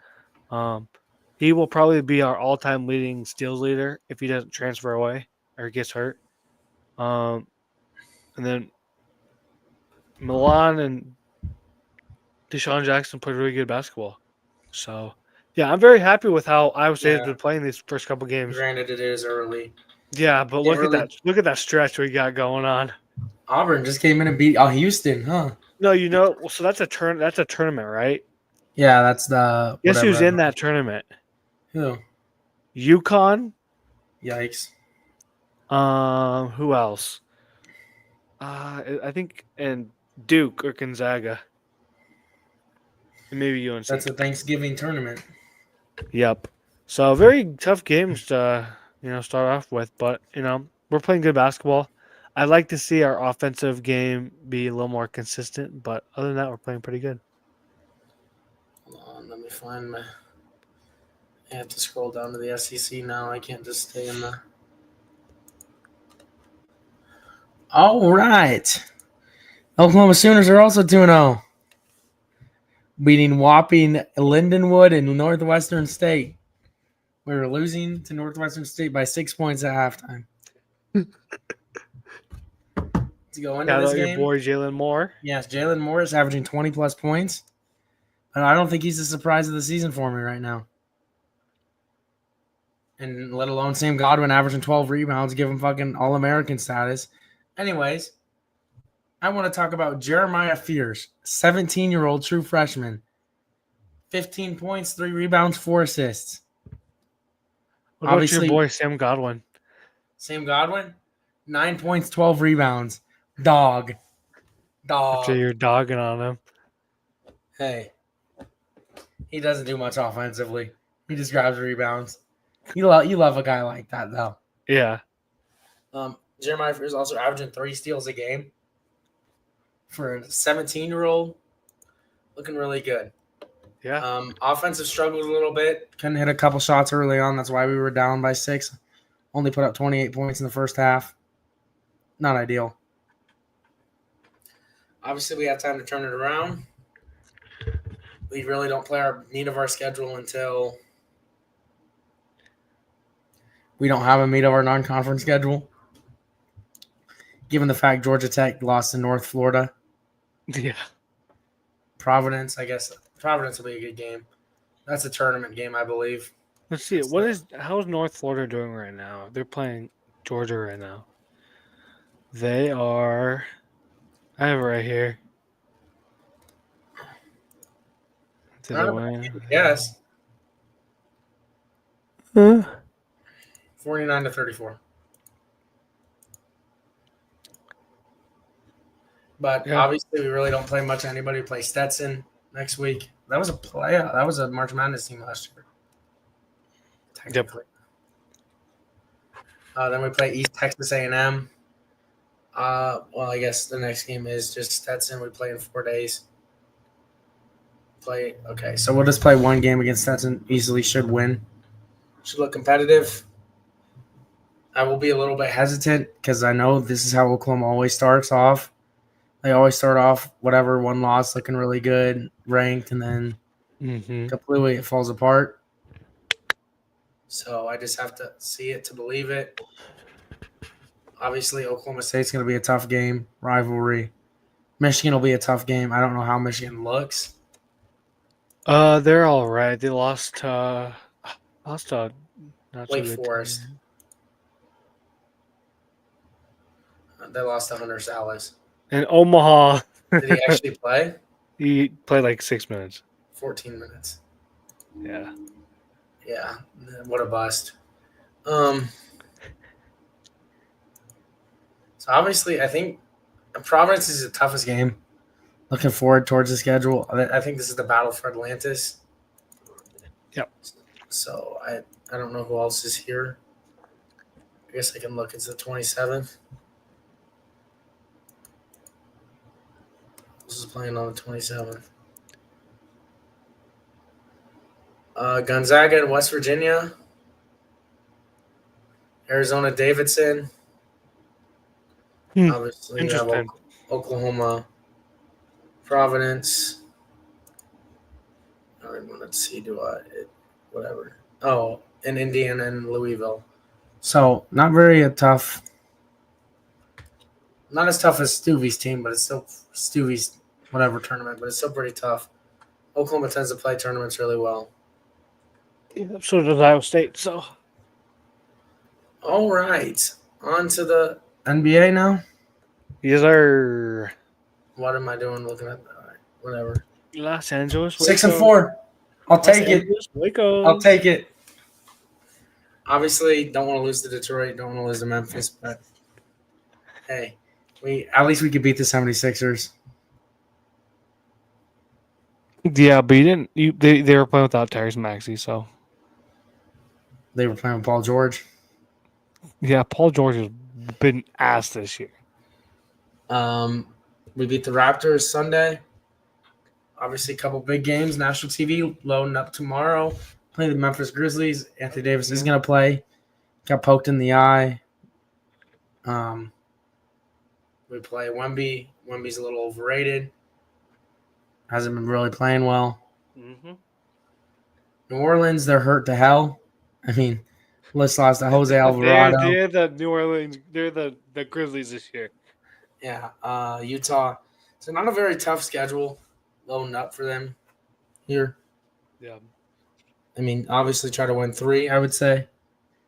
He will probably be our all-time leading steals leader if he doesn't transfer away or gets hurt. And then Milan and Deshaun Jackson played really good basketball. So, yeah, I'm very happy with how Iowa State has been playing these first couple games. Granted, it is early. Yeah, but look at that! Look at that stretch we got going on. Auburn just came in and beat Houston, huh? No, so that's a tournament, right? Yeah, that's the. Guess who's in that tournament? Who? UConn. Yikes. Who else? I think and Duke or Gonzaga. And maybe UNC. That's a Thanksgiving tournament. Yep. So very tough games to start off with, but we're playing good basketball. I'd like to see our offensive game be a little more consistent, but other than that, we're playing pretty good. Hold on, let me find my. I have to scroll down to the SEC now. I can't just stay in the. All right. Oklahoma Sooners are also 2-0. Beating whopping Lindenwood and Northwestern State. We were losing to Northwestern State by 6 points at halftime. To go into this game, your boy Jalen Moore. Yes, Jalen Moore is averaging 20-plus points. And I don't think he's the surprise of the season for me right now. And let alone Sam Godwin averaging 12 rebounds, give him fucking All-American status. Anyways, I want to talk about Jeremiah Fears, 17-year-old true freshman. 15 points, 3 rebounds, 4 assists. What about your boy Sam Godwin? Sam Godwin, 9 points, 12 rebounds. Dog. After you're dogging on him. Hey. He doesn't do much offensively. He just grabs rebounds. You love a guy like that, though. Yeah. Jeremiah Fears also averaging 3 steals a game. For a 17-year-old, looking really good. Yeah. Offensive struggled a little bit. Couldn't hit a couple shots early on. That's why we were down by 6. Only put up 28 points in the first half. Not ideal. Obviously, we have time to turn it around. We really don't play our meat of our schedule until we don't have a meat of our non-conference schedule. Given the fact Georgia Tech lost to North Florida. Yeah. Providence, I guess. Providence will be a good game. That's a tournament game, I believe. Let's see. How is North Florida doing right now? They're playing Georgia right now. They are. I have it right here. Did they win? Yes. Huh? 49-34. But obviously, we really don't play much anybody. We play Stetson next week. That was a playoff. That was a March Madness team last year. Technically. Yep. Then we play East Texas A&M. Well, I guess the next game is just Stetson. We play in 4 days. Okay, so we'll just play one game against Stetson. Easily should win. Should look competitive. I will be a little bit hesitant because I know this is how Oklahoma always starts off. They always start off whatever, one loss, looking really good, ranked, and then completely it falls apart. So I just have to see it to believe it. Obviously, Oklahoma State's going to be a tough game, rivalry. Michigan will be a tough game. I don't know how Michigan looks. They're all right. They lost to Wake Forest. They lost to Hunter Salas. In Omaha. Did he actually play? He played like 6 minutes. 14 minutes. Yeah. Yeah. What a bust. So obviously, I think Providence is the toughest game. Looking forward towards the schedule. I think this is the battle for Atlantis. Yep. So I don't know who else is here. I guess I can look. It's the 27th. This is playing on the 27th. Gonzaga in West Virginia. Arizona Davidson. Obviously, you have Interesting. Oklahoma Providence. Let's see. Whatever. Oh, and Indiana and Louisville. So not very tough. Not as tough as Stuvie's team, but it's still Stuvie's whatever tournament, but it's still pretty tough. Oklahoma tends to play tournaments really well. Yeah, so does Iowa State. So, All right, on to the NBA now. yes, sir. What am I doing? Looking at whatever. Los Angeles 6-4. I'll take it. I'll take it. Obviously, don't want to lose to Detroit. Don't want to lose to Memphis, but hey, at least we could beat the 76ers. Yeah, but you didn't. They were playing without Tyrese Maxey, so They were playing with Paul George. yeah, Paul George has been ass this year. We beat the Raptors Sunday. Obviously, a couple big games. National TV loading up tomorrow. Playing the Memphis Grizzlies. Anthony Davis is going to play. Got poked in the eye. We play Wemby. Wemby's a little overrated. Hasn't been really playing well. Mm-hmm. New Orleans, they're hurt to hell. I mean, let's lost to Jose Alvarado. They're the New Orleans. They're the Grizzlies this year. Yeah, Utah. So not a very tough schedule loading up for them here. Yeah. I mean, obviously try to win 3, I would say.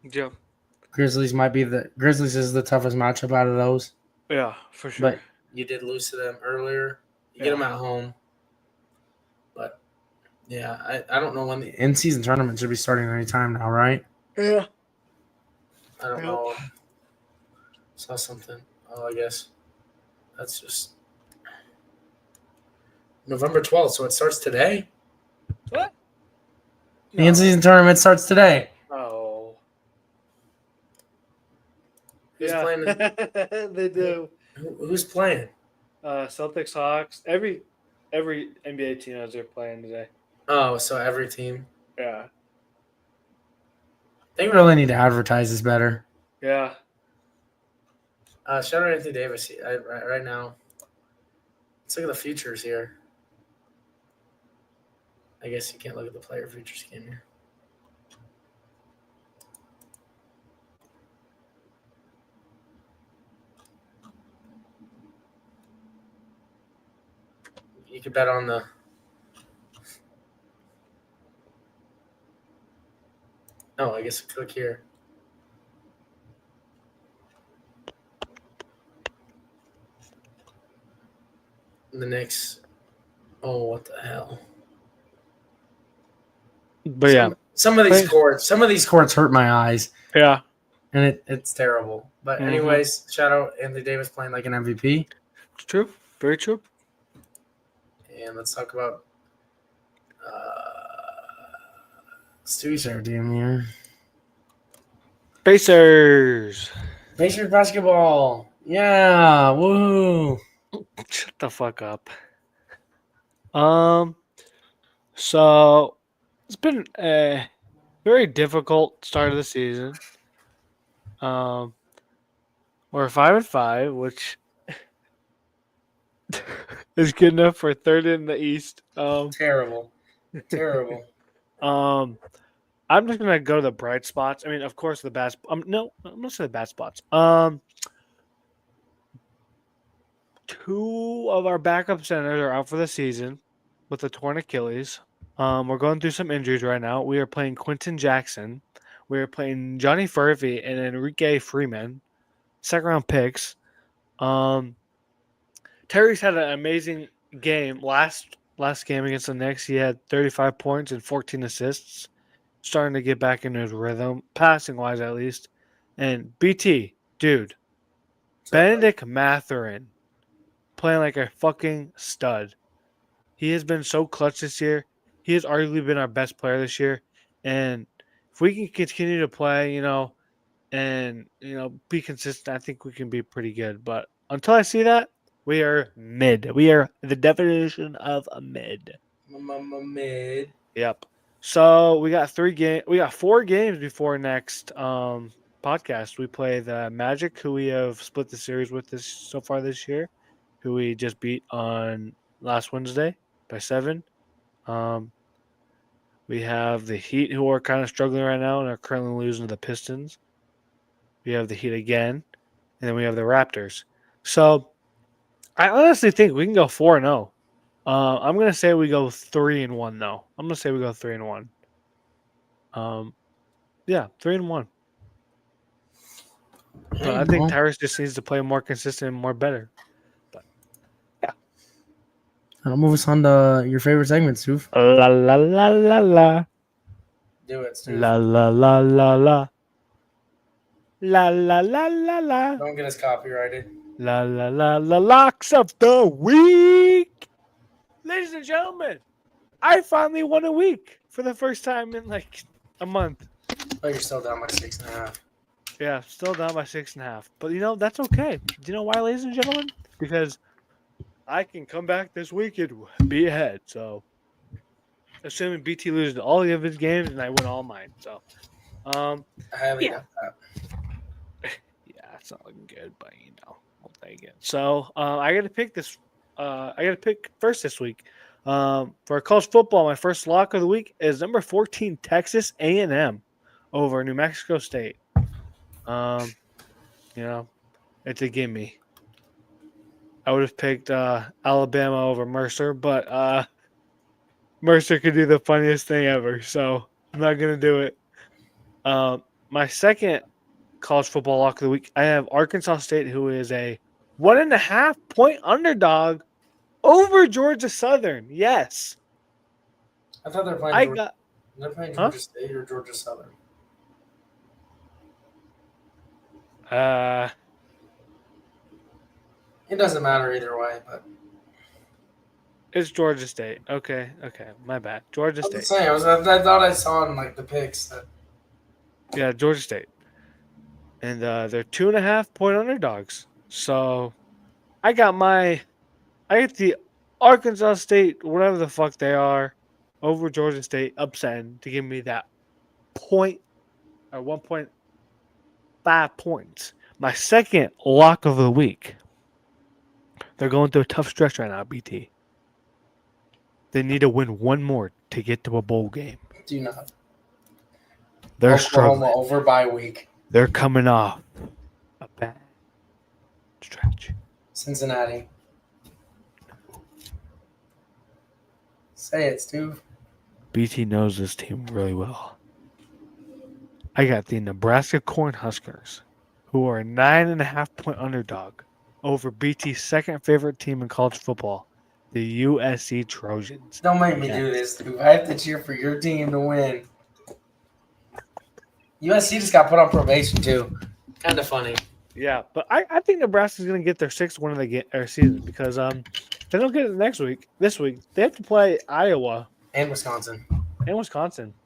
Yeah. Grizzlies is the toughest matchup out of those. Yeah, for sure. But you did lose to them earlier. You get them at home. But yeah, I don't know when the in-season tournament should be starting any time now, right? Yeah. I don't know. Saw something. Oh, I guess that's just November 12th, so it starts today? What? The in-season tournament starts today. Oh. Who's playing? They do. Who's playing? Celtics, Hawks. Every NBA team has their playing today. Oh, so every team. Yeah. They really need to advertise this better. Yeah. Shout out Anthony Davis right now. Let's look at the futures here. I guess you can't look at the player futures, can you? You could bet on the. Oh, I guess click here. The Knicks. Oh, what the hell? But some of these courts hurt my eyes. Yeah. And it's terrible. But anyways, shout out Anthony Davis playing like an MVP. It's true. Very true. And let's talk about Stewie's our team here. Pacers basketball. Yeah. Woo. Shut the fuck up. So it's been a very difficult start of the season. We're 5-5, which is good enough for third in the East. Terrible. I'm just gonna go to the bright spots. I mean, of course, the bad. No, I'm not saying the bad spots. 2 of our backup centers are out for the season with a torn Achilles. We're going through some injuries right now. We are playing Quentin Jackson. We are playing Johnny Furphy and Enrique Freeman, second-round picks. Terry's had an amazing game last game against the Knicks. He had 35 points and 14 assists. Starting to get back into his rhythm, passing-wise at least. And BT, dude, Benedict Mathurin playing like a fucking stud. He has been so clutch this year. He has arguably been our best player this year. And if we can continue to play, and be consistent, I think we can be pretty good. But until I see that, we are mid. We are the definition of a mid. Mid. Yep. So we got 4 games before next podcast. We play the Magic, who we have split the series with so far this year, who we just beat on last Wednesday by 7. Um, we have the Heat, who are kind of struggling right now and are currently losing to the Pistons. We have the Heat again, and then we have the Raptors. So I honestly think we can go 4-0. I'm gonna say we go 3-1 though. I'm gonna say we go 3-1. Yeah, 3-1. But I think Tyrus just needs to play more consistent and more better. But yeah. I'll move us on to your favorite segment, Steve. La la la la la. Do it, Steve. La la la la la. La la la la la. Don't get us copyrighted. La la la la locks of the week. Ladies and gentlemen, I finally won a week for the first time in like a month. But you're still down by 6.5. Yeah, still down by 6.5. But that's okay. Do you know why, ladies and gentlemen? Because I can come back this week and be ahead. So, assuming BT loses all of his games and I win all mine. So, I haven't got that. Yeah, it's not looking good, but we'll take it. So, I got to pick this. I got to pick first this week. For college football, my first lock of the week is number 14 Texas A&M over New Mexico State. It's a gimme. I would have picked Alabama over Mercer, but Mercer could do the funniest thing ever, so I'm not gonna do it. My second college football lock of the week, I have Arkansas State, who is a 1.5 point underdog over Georgia Southern. Yes. I thought they're playing Georgia Huh? State or Georgia Southern. It doesn't matter either way, but It's Georgia State. Okay, my bad. Georgia I was State. saying, I thought I saw in like the picks that Yeah, Georgia State. And they're 2.5 point underdogs. So I got the Arkansas State, whatever the fuck they are, over Georgia State upsetting to give me that 1.5 points. My second lock of the week. They're going through a tough stretch right now, BT. They need to win one more to get to a bowl game. do not. They're Oklahoma struggling. over bye week. They're coming off a bad stretch. Cincinnati. Say it, Steve. BT knows this team really well. I got the Nebraska Cornhuskers, who are a 9.5 point underdog over BT's second favorite team in college football, the USC Trojans. Don't make me do this, Steve. I have to cheer for your team to win. USC just got put on probation too. Kind of funny. Yeah, but I think Nebraska's going to get their 6th win of the season because if they don't get it this week, they have to play Iowa And Wisconsin.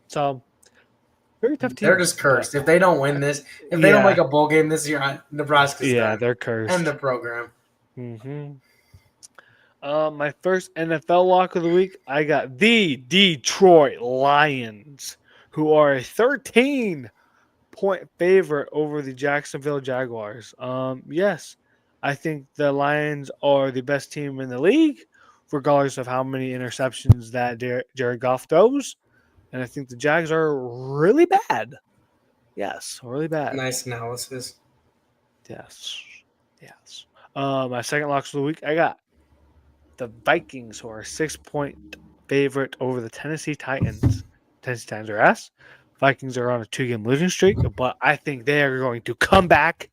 So, very tough team. They're just cursed. If they don't win this, if they don't make a bowl game this year, Nebraska's done. They're cursed. And the program. Mm-hmm. My first NFL lock of the week, I got the Detroit Lions, who are a 13-point favorite over the Jacksonville Jaguars. Yes, I think the Lions are the best team in the league, regardless of how many interceptions that Jared Goff throws. And I think the Jags are really bad. Yes, really bad. Nice analysis. Yes. My second locks of the week, I got the Vikings, who are a 6-point favorite over the Tennessee Titans. Tennessee Titans are ass. Vikings are on a 2-game losing streak, but I think they are going to come back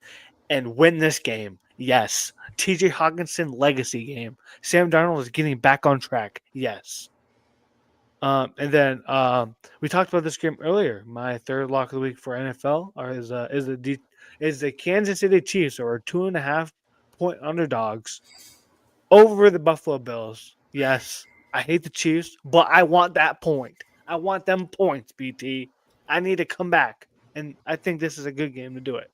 and win this game. Yes. TJ Hawkinson legacy game. Sam Darnold is getting back on track. Yes. And then we talked about this game earlier. My third lock of the week for NFL is the Kansas City Chiefs, or 2.5 point underdogs over the Buffalo Bills. Yes, I hate the Chiefs, but I want that point. I want them points, BT. I need to come back, and I think this is a good game to do it.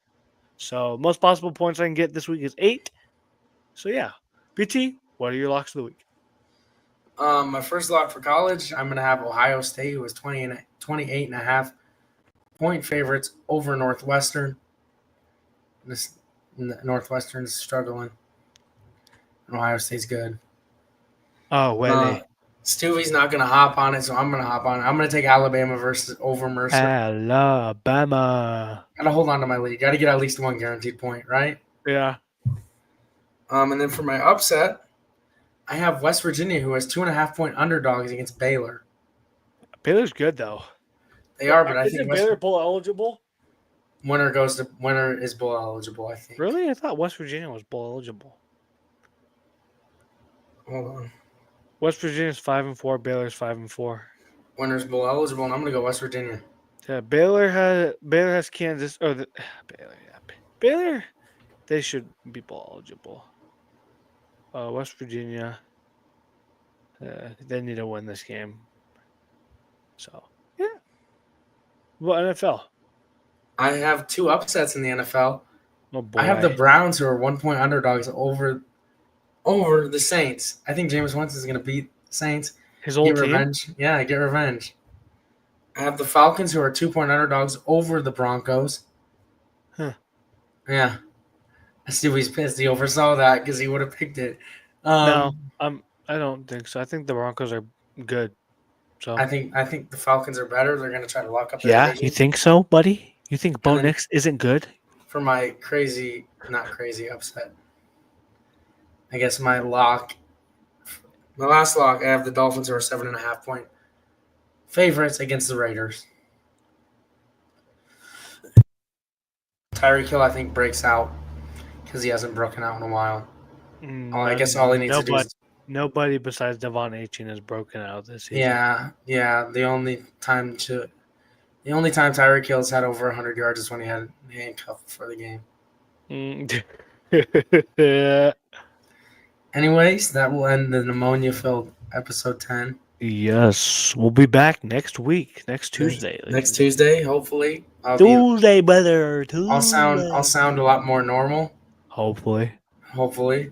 So most possible points I can get this week is 8. So yeah, BT, what are your locks of the week? My first lock for college, I'm going to have Ohio State, who was 28.5 point favorites over Northwestern. Northwestern's struggling. Ohio State's good. Oh, well, Stuvie's not going to hop on it, so I'm going to hop on it. I'm going to take Alabama versus over Mercer. Alabama. Got to hold on to my lead. Got to get at least one guaranteed point, right? Yeah. And then for my upset, I have West Virginia, who has 2.5 point underdogs against Baylor. Baylor's good though. They are, but I Isn't think Baylor bowl eligible? winner is bowl eligible. I think. Really? I thought West Virginia was bowl eligible. Hold on. West Virginia's 5-4. Baylor's 5-4. Winner's bowl eligible, and I'm going to go West Virginia. Yeah, Baylor has Kansas. Or Baylor. Yeah, Baylor. They should be bowl eligible. West Virginia. They need to win this game. So yeah. Well, NFL. I have 2 upsets in the NFL. Oh boy. I have the Browns, who are 1 point underdogs over the Saints. I think Jameis Winston is going to beat the Saints. His old Get team. revenge. Yeah, get revenge. I have the Falcons, who are 2 point underdogs over the Broncos. Huh. Yeah. Stevie's pissed. He oversaw that because he would have picked it. No, I don't think so. I think the Broncos are good. So I think the Falcons are better. They're going to try to lock up their yeah, division. you think so, buddy? You think Bo And then- Nix isn't good? For my not crazy upset, I guess my last lock, I have the Dolphins, who are 7.5 point favorites against the Raiders. Tyreek Hill, I think, breaks out because he hasn't broken out in a while. I guess all he needs to do is. Nobody besides Devon Achane has broken out this season. Yeah. The only time Tyreek Hill's had over 100 yards is when he had a handcuff for the game. Anyways, that will end the pneumonia-filled episode 10. Yes, we'll be back next week, next Tuesday. Next Tuesday, hopefully. Tuesday, brother. Tuesday. I'll sound a lot more normal. Hopefully. Hopefully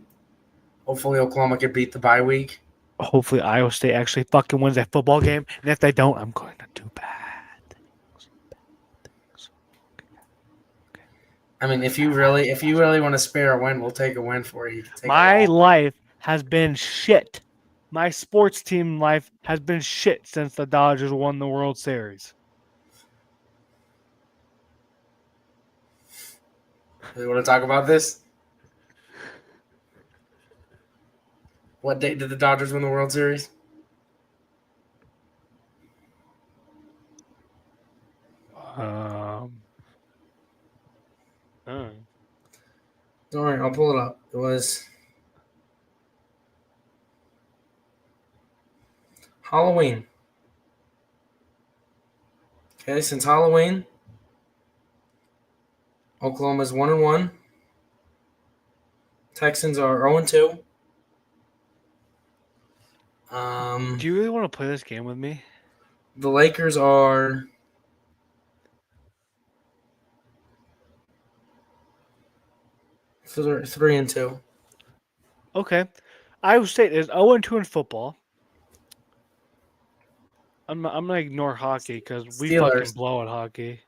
Oklahoma can beat the bye week. Hopefully Iowa State actually fucking wins that football game, and if they don't, I'm going to do bad things. I mean, if you really want to spare a win, we'll take a win for you. My life has been shit. My sports team life has been shit since the Dodgers won the World Series. You want to talk about this? What date did the Dodgers win the World Series? Don't worry, I'll pull it up. It was Halloween. Okay, since Halloween, Oklahoma's 1-1. Texans are 0-2. Do you really want to play this game with me? The Lakers are 3-2. Okay. Iowa State is 0-2 in football. I'm gonna ignore hockey because we fucking blow at hockey.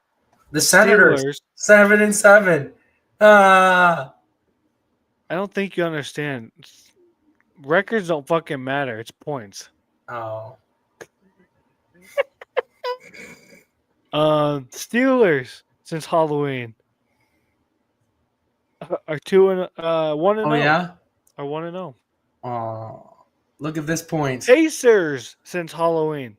The Senators 7-7. I don't think you understand. Records don't fucking matter. It's points. Oh. Steelers since Halloween are 1-0. Oh yeah. Are 1-0. Oh, look at this point. Pacers since Halloween.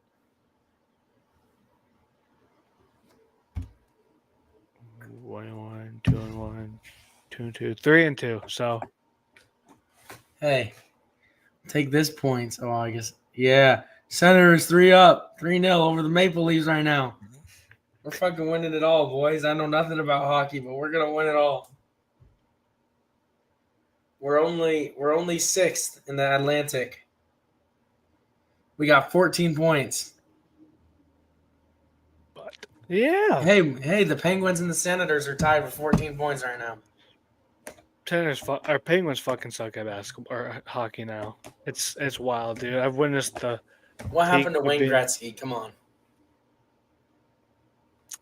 1-1, 2-1, 2-2, 3-2. So, hey, take this point. Oh, I guess Senators 3-0 over the Maple Leafs right now. We're fucking winning it all, boys. I know nothing about hockey, but we're gonna win it all. We're only sixth in the Atlantic. We got 14 points. But yeah, Hey, the Penguins and the Senators are tied with 14 points right now. our Penguins fucking suck at basketball or hockey now. It's wild, dude. I've witnessed the What happened to peak Wayne being- Gretzky? Come on.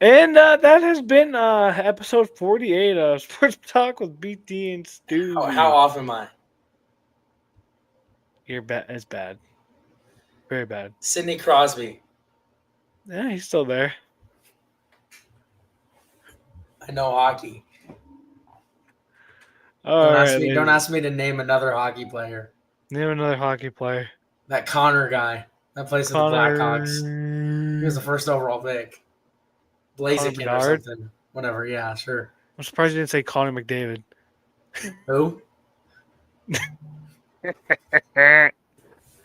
And that has been episode 48 of Sports Talk with BT and Stu. How off am I? You're bad. It's bad. Very bad. Sidney Crosby. Yeah, he's still there. I know hockey. All right, Don't ask me to name another hockey player. Name another hockey player. That Connor guy that plays for the Blackhawks. He was the first overall pick. Blaziken or something. Whatever. Yeah, sure. I'm surprised you didn't say Connor McDavid. Who?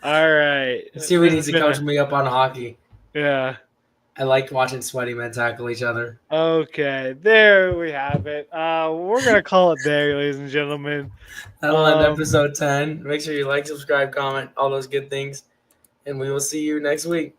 All right. Stevie needs to coach me up on hockey. Yeah. I like watching sweaty men tackle each other. Okay, there we have it. We're gonna call it there, ladies and gentlemen. That'll end episode 10. Make sure you like, subscribe, comment, all those good things. And we will see you next week.